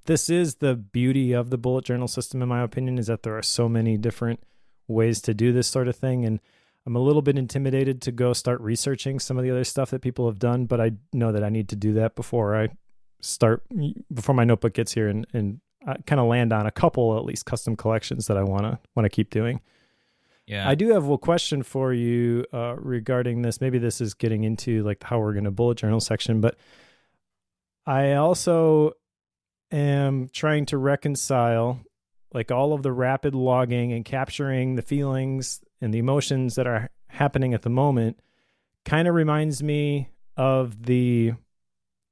This is the beauty of the bullet journal system, in my opinion, is that there are so many different ways to do this sort of thing. And I'm a little bit intimidated to go start researching some of the other stuff that people have done, but I know that I need to do that before my notebook gets here and I kind of land on a couple, at least, custom collections that I want to keep doing. Yeah. I do have a question for you regarding this. Maybe this is getting into like how we're going to bullet journal section, but I also am trying to reconcile like all of the rapid logging and capturing the feelings and the emotions that are happening at the moment. Kind of reminds me of the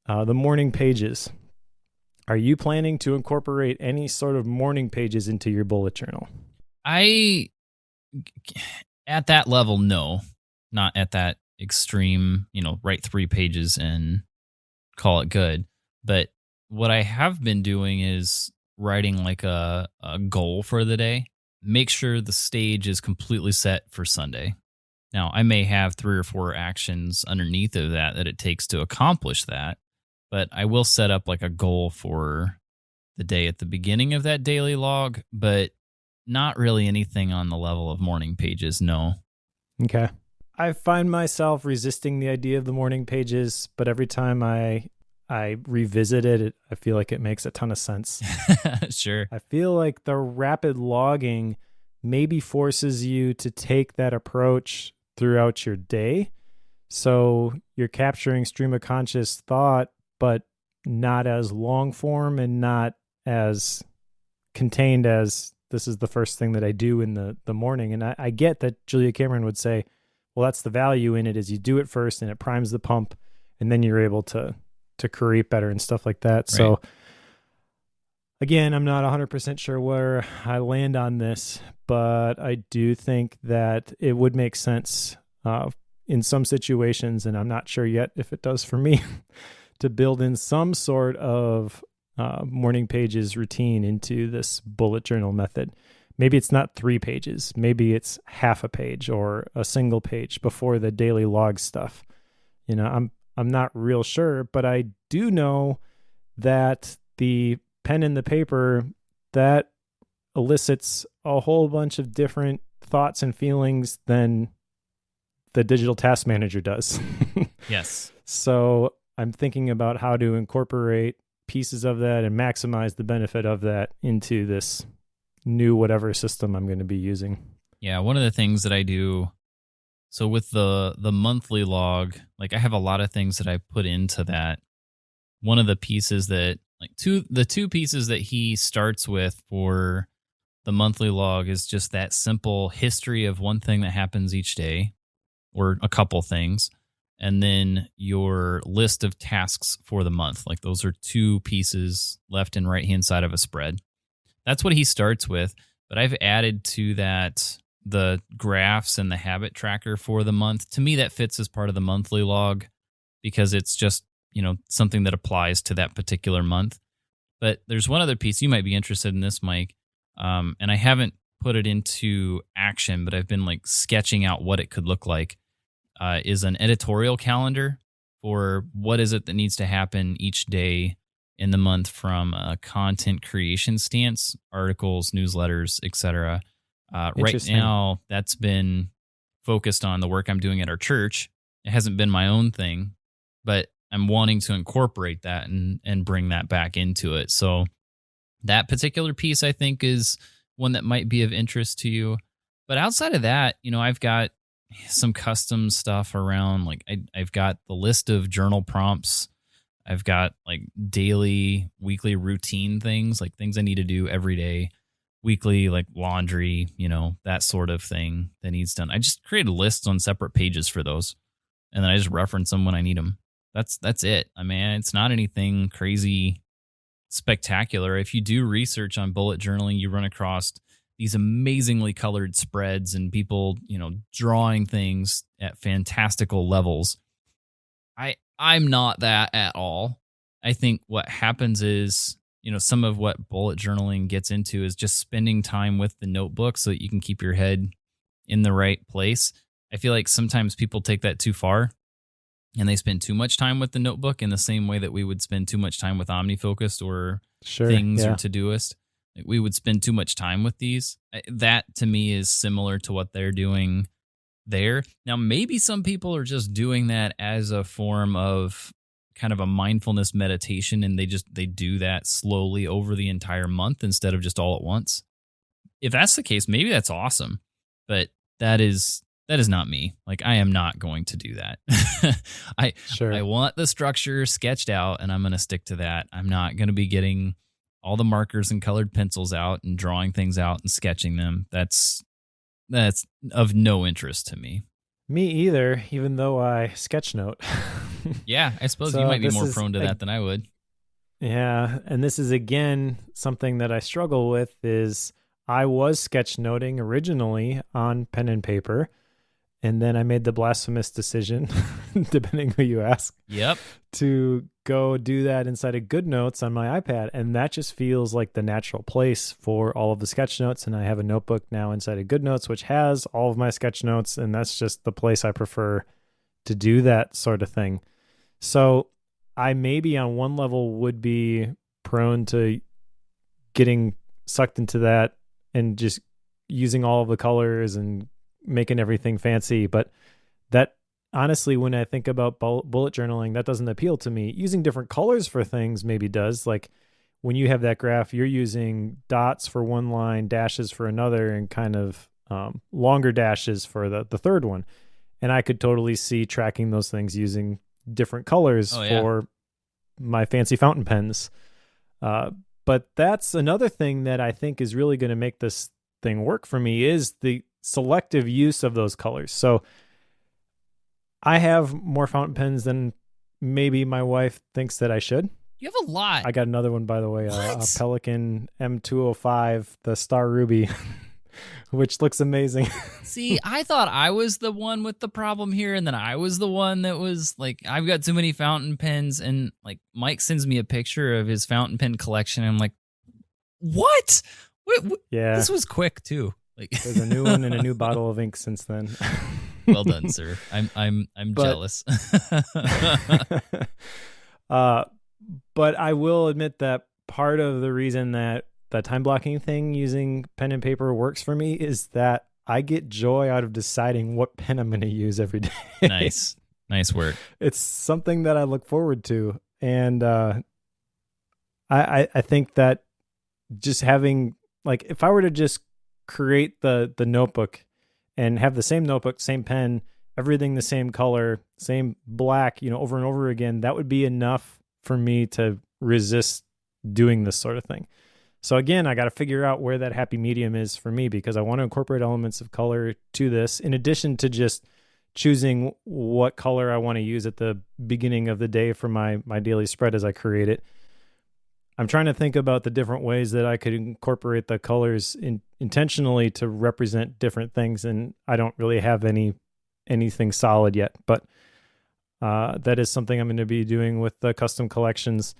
morning pages. Are you planning to incorporate any sort of morning pages into your bullet journal? At that level, no. Not at that extreme, write 3 pages and call it good. But what I have been doing is writing like a goal for the day. Make sure the stage is completely set for Sunday. Now, I may have 3 or 4 actions underneath of that it takes to accomplish that, but I will set up like a goal for the day at the beginning of that daily log, but not really anything on the level of morning pages, no. Okay. I find myself resisting the idea of the morning pages, but every time I revisit it, I feel like it makes a ton of sense. Sure. I feel like the rapid logging maybe forces you to take that approach throughout your day. So you're capturing stream of conscious thought, but not as long form and not as contained as this is the first thing that I do in the morning. And I get that Julia Cameron would say, well, that's the value in it, is you do it first and it primes the pump and then you're able to create better and stuff like that. Right. So again, I'm not 100% sure where I land on this, but I do think that it would make sense in some situations, and I'm not sure yet if it does for me, to build in some sort of morning pages routine into this bullet journal method. Maybe it's not 3 pages. Maybe it's half a page or a single page before the daily log stuff. I'm not real sure, but I do know that the pen and the paper, that elicits a whole bunch of different thoughts and feelings than the digital task manager does. Yes. So I'm thinking about how to incorporate pieces of that and maximize the benefit of that into this new whatever system I'm going to be using. Yeah, one of the things that I do, so with the monthly log, like I have a lot of things that I put into that. One of the pieces that, the two pieces that he starts with for the monthly log is just that simple history of one thing that happens each day or a couple things. And then your list of tasks for the month. Like those are 2 pieces left and right hand side of a spread. That's what he starts with. But I've added to that the graphs and the habit tracker for the month. To me, that fits as part of the monthly log because it's just, something that applies to that particular month. But there's one other piece. You might be interested in this, Mike. And I haven't put it into action, but I've been sketching out what it could look like. Is an editorial calendar for what is it that needs to happen each day in the month from a content creation stance, articles, newsletters, etc. Right now, that's been focused on the work I'm doing at our church. It hasn't been my own thing, but I'm wanting to incorporate that and bring that back into it. So that particular piece, I think, is one that might be of interest to you. But outside of that, I've got some custom stuff around, I've got the list of journal prompts. I've got daily, weekly routine things, things I need to do every day, weekly, laundry, that sort of thing that needs done. I just create a list on separate pages for those, and then I just reference them when I need them. That's it. I mean, it's not anything crazy spectacular. If you do research on bullet journaling, you run across these amazingly colored spreads and people, drawing things at fantastical levels. I'm not that at all. I think what happens is, some of what bullet journaling gets into is just spending time with the notebook so that you can keep your head in the right place. I feel like sometimes people take that too far. and they spend too much time with the notebook in the same way that we would spend too much time with OmniFocus or things or Todoist. Like, we would spend too much time with these. That to me is similar to what they're doing there. Now, maybe some people are just doing that as a form of kind of a mindfulness meditation, and they do that slowly over the entire month instead of just all at once. If that's the case, maybe that's awesome, but that is not me. Like, I am not going to do that. I want the structure sketched out, and I'm going to stick to that. I'm not going to be getting all the markers and colored pencils out and drawing things out and sketching them. That's of no interest to me. Me either, even though I sketchnote. Yeah, I suppose you might be more prone to that than I would. Yeah, and this is, again, something that I struggle with is I was sketchnoting originally on pen and paper, and then I made the blasphemous decision, depending who you ask, to go do that inside of GoodNotes on my iPad, and that just feels like the natural place for all of the sketch notes. And I have a notebook now inside of GoodNotes, which has all of my sketch notes, and that's just the place I prefer to do that sort of thing. So I maybe on one level would be prone to getting sucked into that and just using all of the colors and making everything fancy. But that, honestly, when I think about bullet journaling, that doesn't appeal to me. Using different colors for things maybe does. Like when you have that graph, you're using dots for one line, dashes for another, and kind of longer dashes for the third one. And I could totally see tracking those things using different colors for my fancy fountain pens. But that's another thing that I think is really going to make this thing work for me is the selective use of those colors. So I have more fountain pens than maybe my wife thinks that I should. You have a lot. I got another one, by the way, a Pelican M205, the Star Ruby, which looks amazing. See, I thought I was the one with the problem here, and then I was the one that was like, I've got too many fountain pens, and like Mike sends me a picture of his fountain pen collection, and I'm like, what? Yeah. This was quick too. Like, there's a new one and a new bottle of ink since then. Well done, sir. I'm jealous. But I will admit that part of the reason that the time blocking thing using pen and paper works for me is that I get joy out of deciding what pen I'm going to use every day. Nice work. It's something that I look forward to, and I think that just having, like, if I were to just create the notebook and have the same notebook, same pen, everything the same color, same black, over and over again, that would be enough for me to resist doing this sort of thing. So again, I got to figure out where that happy medium is for me, because I want to incorporate elements of color to this, in addition to just choosing what color I want to use at the beginning of the day for my daily spread as I create it. I'm trying to think about the different ways that I could incorporate the colors intentionally to represent different things, and I don't really have anything solid yet, but that is something I'm going to be doing with the custom collections.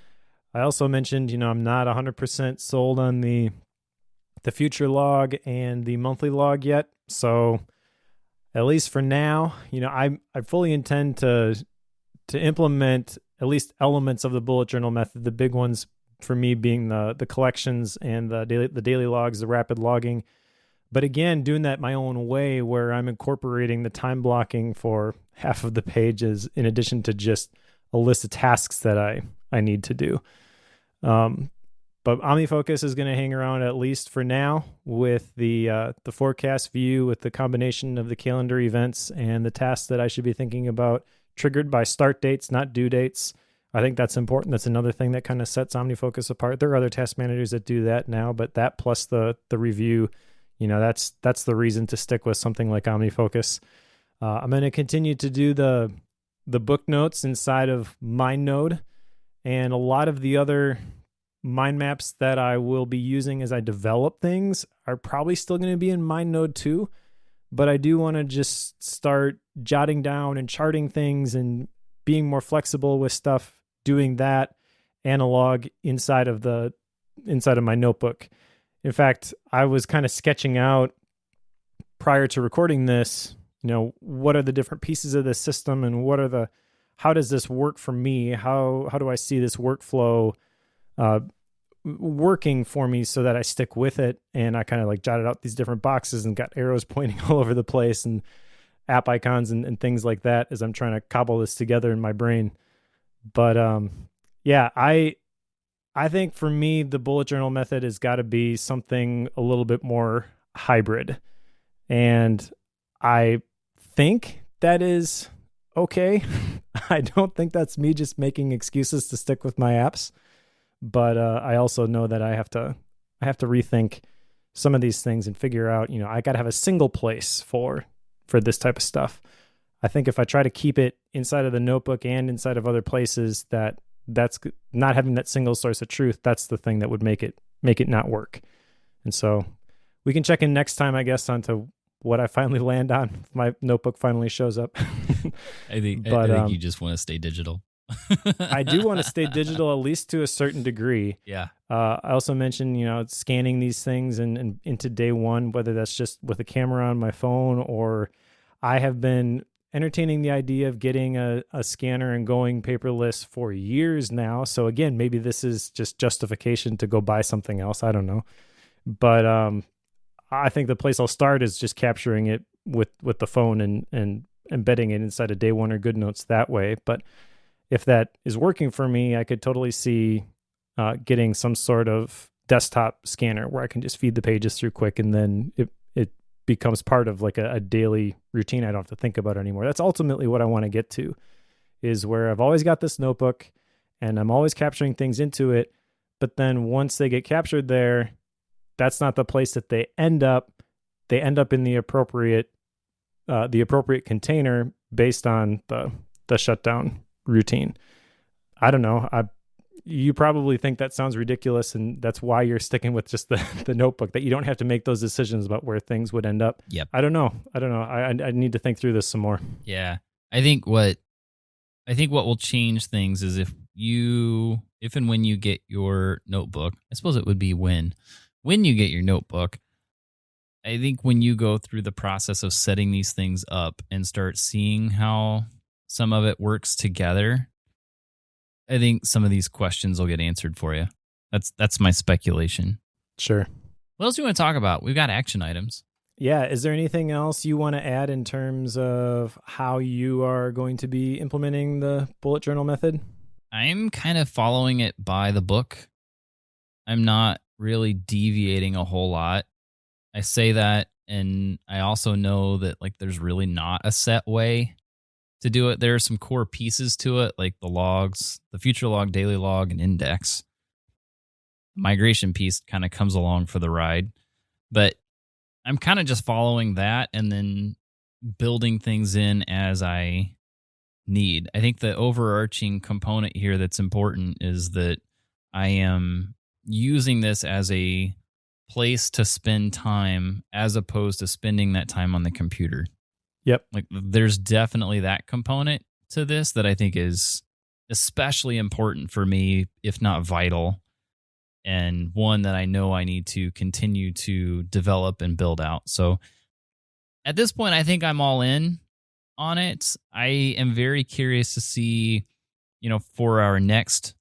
I also mentioned, I'm not 100% sold on the future log and the monthly log yet, so at least for now, I fully intend to implement at least elements of the bullet journal method, the big ones for me being the collections and the daily logs, the rapid logging. But again, doing that my own way, where I'm incorporating the time blocking for half of the pages in addition to just a list of tasks that I need to do. But OmniFocus is going to hang around at least for now with the forecast view, with the combination of the calendar events and the tasks that I should be thinking about, triggered by start dates, not due dates. I think that's important. That's another thing that kind of sets OmniFocus apart. There are other task managers that do that now, but that plus the review, that's the reason to stick with something like OmniFocus. I'm going to continue to do the book notes inside of MindNode, and a lot of the other mind maps that I will be using as I develop things are probably still going to be in MindNode too. But I do want to just start jotting down and charting things and being more flexible with stuff, doing that analog inside of my notebook. In fact, I was kind of sketching out prior to recording this, what are the different pieces of the system and what are the how does this work for me? How do I see this workflow working for me so that I stick with it? And I kind of like jotted out these different boxes and got arrows pointing all over the place and app icons and things like that as I'm trying to cobble this together in my brain. But yeah, I think for me, the bullet journal method has got to be something a little bit more hybrid. And I think that is okay. I don't think that's me just making excuses to stick with my apps. But I also know that I have to rethink some of these things and figure out, I got to have a single place for this type of stuff. I think if I try to keep it inside of the notebook and inside of other places, that's not having that single source of truth. That's the thing that would make it not work. And so we can check in next time, I guess, onto what I finally land on. If my notebook finally shows up. I think you just want to stay digital. I do want to stay digital, at least to a certain degree. Yeah. I also mentioned, scanning these things and into day one, whether that's just with a camera on my phone, or I have been entertaining the idea of getting a scanner and going paperless for years now. So again, maybe this is just justification to go buy something else. I don't know. But I think the place I'll start is just capturing it with the phone and embedding it inside of day one or GoodNotes that way. But if that is working for me, I could totally see getting some sort of desktop scanner where I can just feed the pages through quick, and then it becomes part of like a daily routine. I don't have to think about it anymore. That's ultimately what I want to get to, is where I've always got this notebook and I'm always capturing things into it. But then once they get captured there, that's not the place that they end up. They end up in the appropriate container based on the shutdown routine. I don't know. You probably think that sounds ridiculous, and that's why you're sticking with just the notebook, that you don't have to make those decisions about where things would end up. Yep. I don't know. I need to think through this some more. Yeah. I think what will change things is if and when you get your notebook, I suppose it would be when you get your notebook, I think when you go through the process of setting these things up and start seeing how some of it works together, I think some of these questions will get answered for you. That's my speculation. Sure. What else do you want to talk about? We've got action items. Yeah. Is there anything else you want to add in terms of how you are going to be implementing the bullet journal method? I'm kind of following it by the book. I'm not really deviating a whole lot. I say that, and I also know that like there's really not a set way to do it. There are some core pieces to it, like the logs, the future log, daily log, and index. The migration piece kind of comes along for the ride, but I'm kind of just following that and then building things in as I need. I think the overarching component here that's important is that I am using this as a place to spend time as opposed to spending that time on the computer. Yep. Like there's definitely that component to this that I think is especially important for me, if not vital, and one that I know I need to continue to develop and build out. So at this point, I think I'm all in on it. I am very curious to see, for our next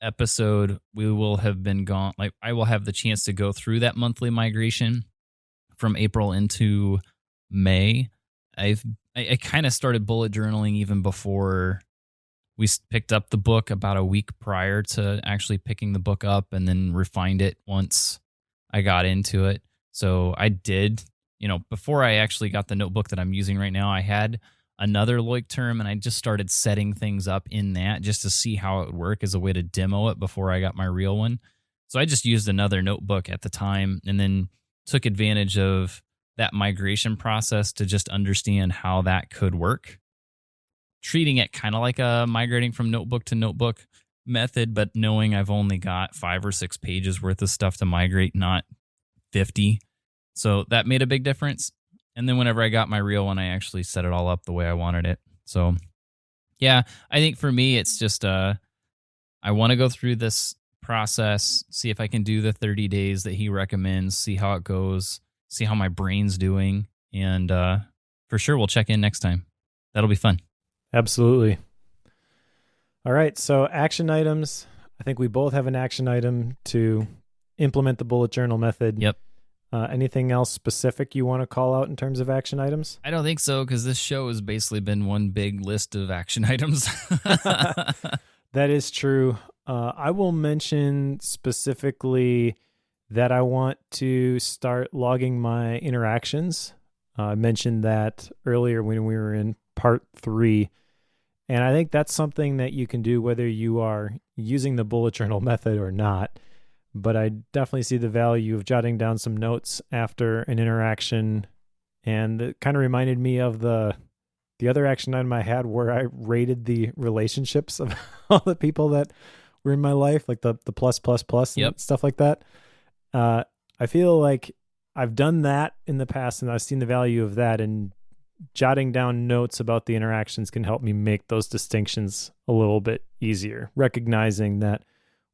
episode, we will have been gone. Like I will have the chance to go through that monthly migration from April into May. I kind of started bullet journaling even before we picked up the book, about a week prior to actually picking the book up, and then refined it once I got into it. So I did, before I actually got the notebook that I'm using right now, I had another Loic term, and I just started setting things up in that just to see how it would work as a way to demo it before I got my real one. So I just used another notebook at the time and then took advantage of that migration process to just understand how that could work. Treating it kind of like a migrating from notebook to notebook method, but knowing I've only got 5 or 6 pages worth of stuff to migrate, not 50. So that made a big difference. And then whenever I got my real one, I actually set it all up the way I wanted it. So yeah, I think for me, it's just I want to go through this process, see if I can do the 30 days that he recommends, see how it goes, see how my brain's doing. And for sure, we'll check in next time. That'll be fun. Absolutely. All right, so action items. I think we both have an action item to implement the bullet journal method. Yep. Anything else specific you want to call out in terms of action items? I don't think so, because this show has basically been one big list of action items. That is true. I will mention specifically that I want to start logging my interactions. I mentioned that earlier when we were in part 3. And I think that's something that you can do whether you are using the bullet journal method or not. But I definitely see the value of jotting down some notes after an interaction. And it kind of reminded me of the other action item I had where I rated the relationships of all the people that were in my life, like the plus, and stuff like that. I feel like I've done that in the past and I've seen the value of that, and jotting down notes about the interactions can help me make those distinctions a little bit easier, recognizing that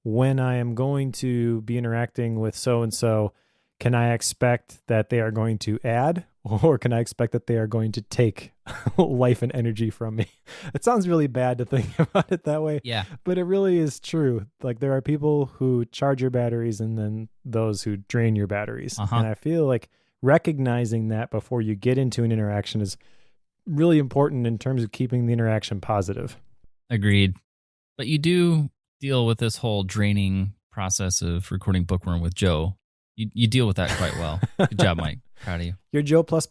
when I am going to be interacting with so-and-so, can I expect that they are going to add, or can I expect that they are going to take life and energy from me? It sounds really bad to think about it that way. Yeah. But it really is true. Like, there are people who charge your batteries and then those who drain your batteries. And I feel like recognizing that before you get into an interaction is really important in terms of keeping the interaction positive. Agreed. But you do deal with this whole draining process of recording Bookworm with Joe. You deal with that quite well. Good job, Mike. Proud of you. You're Joe plus.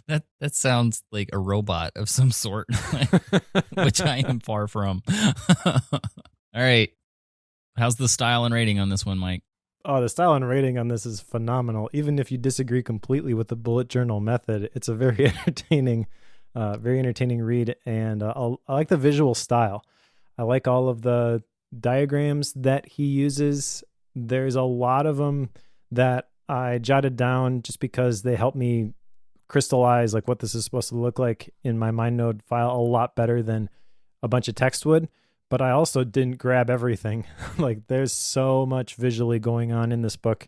That sounds like a robot of some sort, which I am far from. All right. How's the style and rating on this one, Mike? Oh, the style and rating on this is phenomenal. Even if you disagree completely with the bullet journal method, it's a very entertaining read, and I like the visual style. I like all of the diagrams that he uses. There's a lot of them that I jotted down just because they help me crystallize like what this is supposed to look like in my MindNode file a lot better than a bunch of text would. But I also didn't grab everything. Like, there's so much visually going on in this book,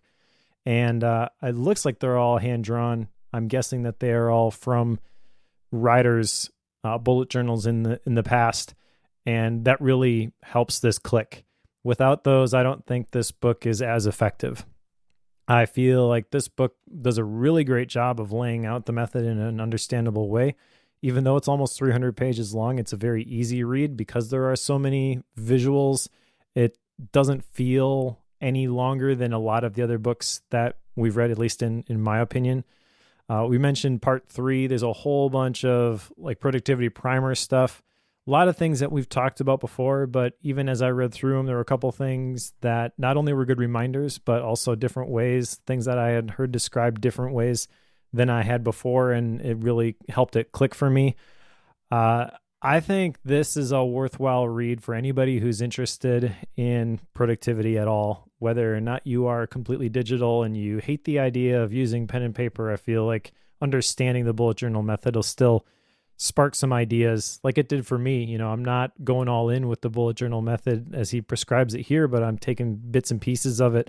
and it looks like they're all hand drawn. I'm guessing that they are all from Ryder's bullet journals in the past, and that really helps this click. Without those, I don't think this book is as effective. I feel like this book does a really great job of laying out the method in an understandable way. Even though it's almost 300 pages long, it's a very easy read because there are so many visuals. It doesn't feel any longer than a lot of the other books that we've read, at least in my opinion. We mentioned part 3. There's a whole bunch of like productivity primer stuff. A lot of things that we've talked about before, but even as I read through them, there were a couple things that not only were good reminders, but also different ways, things that I had heard described different ways than I had before, and it really helped it click for me. I think this is a worthwhile read for anybody who's interested in productivity at all, whether or not you are completely digital and you hate the idea of using pen and paper. I feel like understanding the bullet journal method will still spark some ideas like it did for me. You know, I'm not going all in with the bullet journal method as he prescribes it here, but I'm taking bits and pieces of it.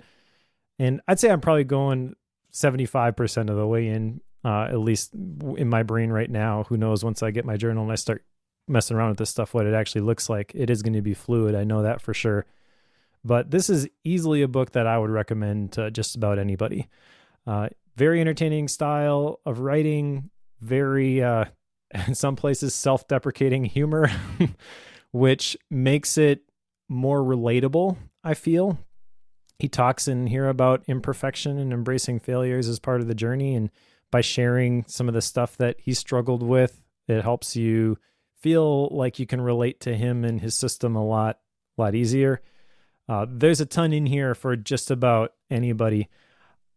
And I'd say I'm probably going 75% of the way in, at least in my brain right now. Who knows, once I get my journal and I start messing around with this stuff, what it actually looks like. It is going to be fluid. I know that for sure. But this is easily a book that I would recommend to just about anybody. Very entertaining style of writing, very, in some places, self-deprecating humor, which makes it more relatable, I feel. He talks in here about imperfection and embracing failures as part of the journey. And by sharing some of the stuff that he struggled with, it helps you feel like you can relate to him and his system a lot easier. There's a ton in here for just about anybody.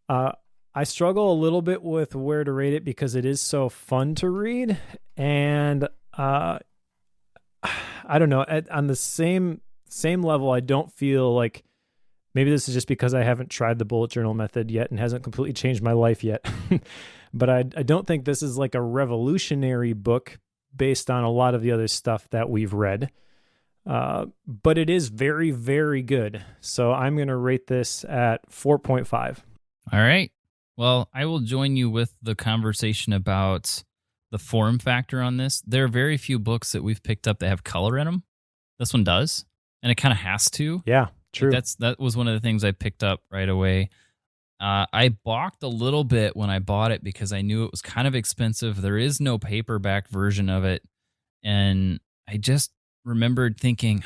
I struggle a little bit with where to rate it because it is so fun to read. And I don't know, on the same level, I don't feel like, maybe this is just because I haven't tried the bullet journal method yet and hasn't completely changed my life yet. But I don't think this is like a revolutionary book based on a lot of the other stuff that we've read. But it is very, very good. So I'm going to rate this at 4.5. All right. Well, I will join you with the conversation about the form factor on this. There are very few books that we've picked up that have color in them. This one does, and it kind of has to. Yeah, true. That was one of the things I picked up right away. I balked a little bit when I bought it because I knew it was kind of expensive. There is no paperback version of it, and I just remembered thinking,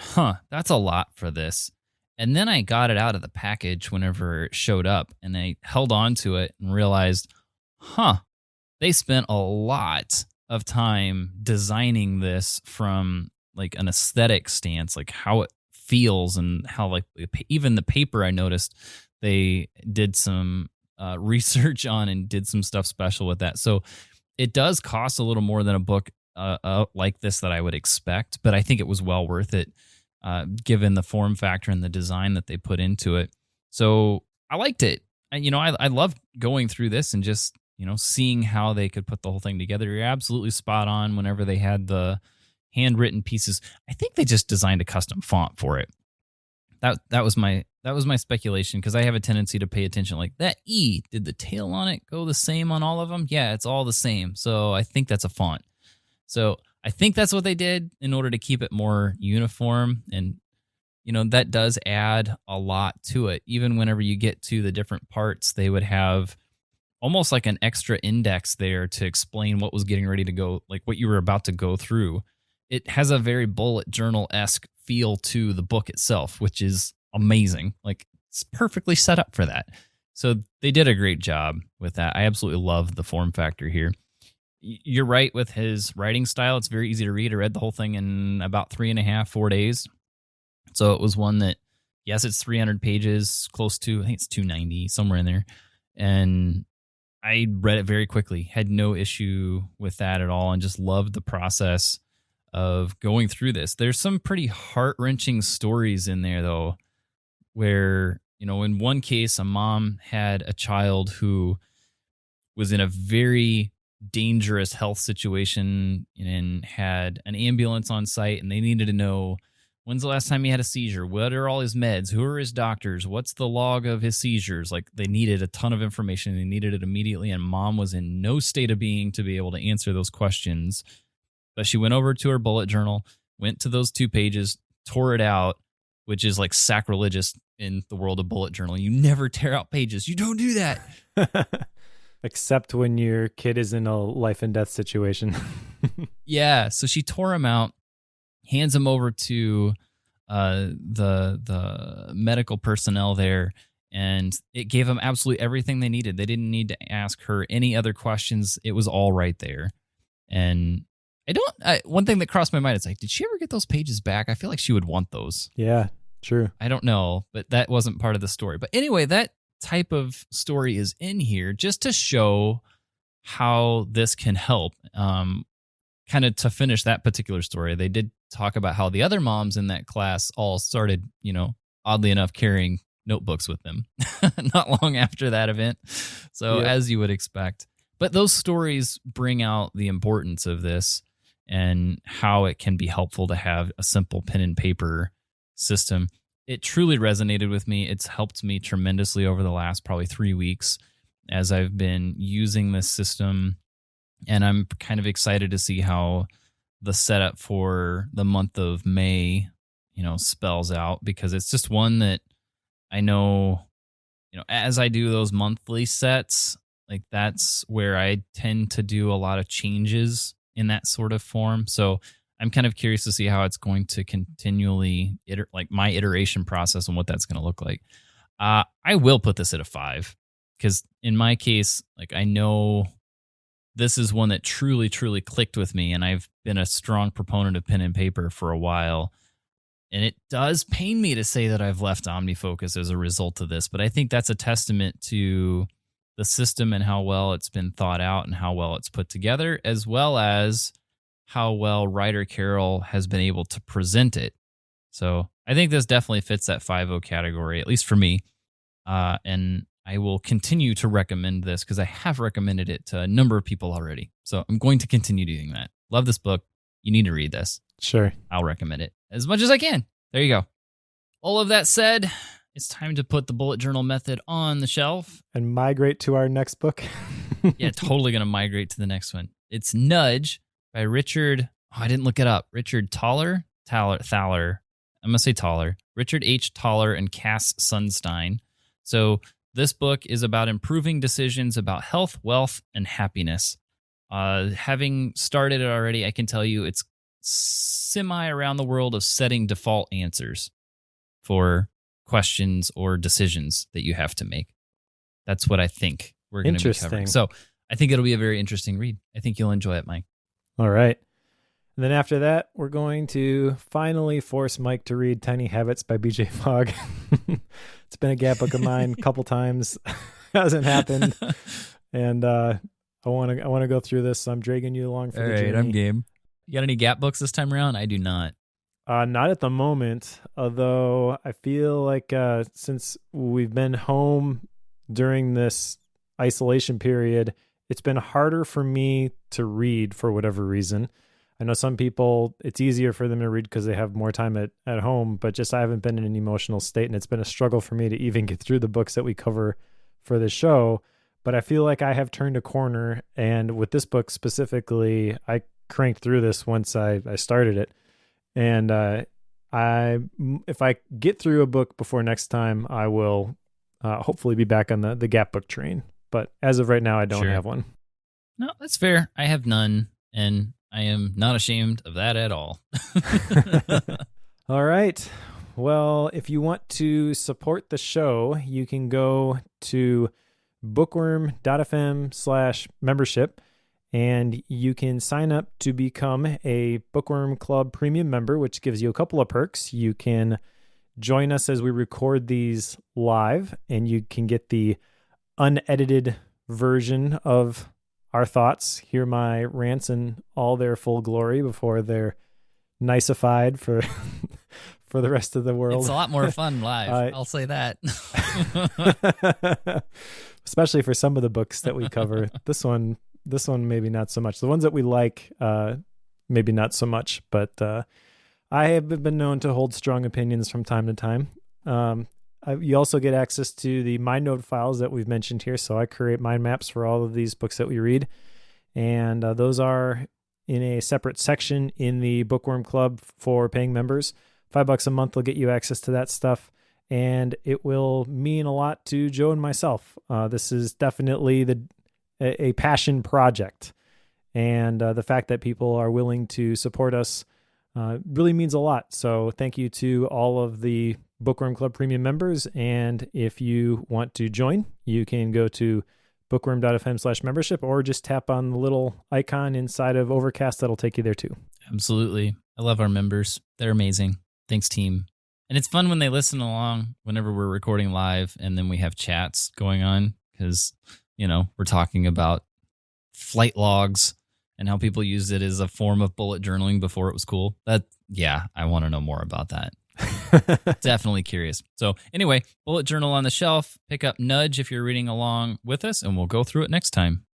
that's a lot for this. And then I got it out of the package whenever it showed up, and I held on to it and realized, they spent a lot of time designing this from like an aesthetic stance, like how it feels and how like even the paper I noticed they did some research on and did some stuff special with that. So it does cost a little more than a book like this that I would expect, but I think it was well worth it given the form factor and the design that they put into it. So I liked it. And, I love going through this and just, seeing how they could put the whole thing together. You're absolutely spot on whenever they had the handwritten pieces. I think they just designed a custom font for it. That was my speculation, because I have a tendency to pay attention. Like, that E, did the tail on it go the same on all of them? Yeah, it's all the same. So I think that's a font. So I think that's what they did in order to keep it more uniform. And, that does add a lot to it. Even whenever you get to the different parts, they would have almost like an extra index there to explain what was getting ready to go, like what you were about to go through. It has a very bullet journal-esque feel to the book itself, which is amazing. Like, it's perfectly set up for that. So they did a great job with that. I absolutely love the form factor here. You're right with his writing style. It's very easy to read. I read the whole thing in about 4 days. So it was one that, yes, it's 300 pages, close to, I think it's 290, somewhere in there. And I read it very quickly, had no issue with that at all, and just loved the process of going through this. There's some pretty heart-wrenching stories in there, though, where, in one case, a mom had a child who was in a very dangerous health situation and had an ambulance on site, and they needed to know, when's the last time he had a seizure? What are all his meds? Who are his doctors? What's the log of his seizures? Like, they needed a ton of information. They needed it immediately, and mom was in no state of being to be able to answer those questions. But she went over to her bullet journal, went to those 2 pages, tore it out, which is like sacrilegious in the world of bullet journal. You never tear out pages. You don't do that. Except when your kid is in a life and death situation. Yeah. So she tore them out, hands them over to the medical personnel there, and it gave them absolutely everything they needed. They didn't need to ask her any other questions. It was all right there. And one thing that crossed my mind is like, did she ever get those pages back? I feel like she would want those. Yeah, true. I don't know, but that wasn't part of the story. But anyway, that type of story is in here just to show how this can help. Kind of to finish that particular story, they did talk about how the other moms in that class all started, oddly enough, carrying notebooks with them not long after that event. So as you would expect. But those stories bring out the importance of this and how it can be helpful to have a simple pen and paper system. It truly resonated with me. It's helped me tremendously over the last probably 3 weeks as I've been using this system. And I'm kind of excited to see how the setup for the month of May, spells out, because it's just one that I know, as I do those monthly sets, like that's where I tend to do a lot of changes in that sort of form. So I'm kind of curious to see how it's going to continually, like my iteration process and what that's going to look like. I will put this at a 5, because in my case, like I know this is one that truly, truly clicked with me, and I've been a strong proponent of pen and paper for a while. And it does pain me to say that I've left OmniFocus as a result of this, but I think that's a testament to the system and how well it's been thought out and how well it's put together, as well as how well Ryder Carroll has been able to present it. So I think this definitely fits that 5.0 category, at least for me. And I will continue to recommend this because I have recommended it to a number of people already. So I'm going to continue doing that. Love this book. You need to read this. Sure. I'll recommend it as much as I can. There you go. All of that said, it's time to put the bullet journal method on the shelf. And migrate to our next book. Yeah, totally going to migrate to the next one. It's Nudge by Richard. Oh, I didn't look it up. Richard Thaler. I'm going to say Thaler. Richard H. Thaler and Cass Sunstein. So this book is about improving decisions about health, wealth, and happiness. Having started it already, I can tell you it's semi around the world of setting default answers for questions or decisions that you have to make. That's what I think we're going to be covering. So I think it'll be a very interesting read. I think you'll enjoy it, Mike. All right. And then after that, we're going to finally force Mike to read Tiny Habits by BJ Fogg. It's been a gap book of mine a couple times. Hasn't happened. And I want to go through this, so I'm dragging you along for the journey. All right, I'm game. You got any gap books this time around? I do not. Not at the moment, although I feel like since we've been home during this isolation period, it's been harder for me to read for whatever reason. I know some people, it's easier for them to read because they have more time at home, but just I haven't been in an emotional state, and it's been a struggle for me to even get through the books that we cover for the show. But I feel like I have turned a corner, and with this book specifically, I cranked through this once I started it. And if I get through a book before next time, I will hopefully be back on the gap book train. But as of right now, I don't have one. No, that's fair. I have none, and I am not ashamed of that at all. All right. Well, if you want to support the show, you can go to bookworm.fm/membership, and you can sign up to become a Bookworm Club premium member, which gives you a couple of perks. You can join us as we record these live, and you can get the unedited version of our thoughts, hear my rants in all their full glory before they're niceified for for the rest of the world. It's a lot more fun live. I'll say that. Especially for some of the books that we cover. This one maybe not so much. The ones that we like, maybe not so much. But I have been known to hold strong opinions from time to time. You also get access to the MindNote files that we've mentioned here. So I create mind maps for all of these books that we read. And those are in a separate section in the Bookworm Club for paying members. $5 a month will get you access to that stuff. And it will mean a lot to Joe and myself. This is definitely a passion project. And the fact that people are willing to support us really means a lot. So thank you to all of the Bookworm Club premium members. And if you want to join, you can go to bookworm.fm/membership or just tap on the little icon inside of Overcast. That'll take you there too. Absolutely. I love our members. They're amazing. Thanks, team. And it's fun when they listen along whenever we're recording live and then we have chats going on because, we're talking about flight logs and how people used it as a form of bullet journaling before it was cool. I want to know more about that. Definitely curious. So anyway, bullet journal on the shelf. Pick up Nudge if you're reading along with us, and we'll go through it next time.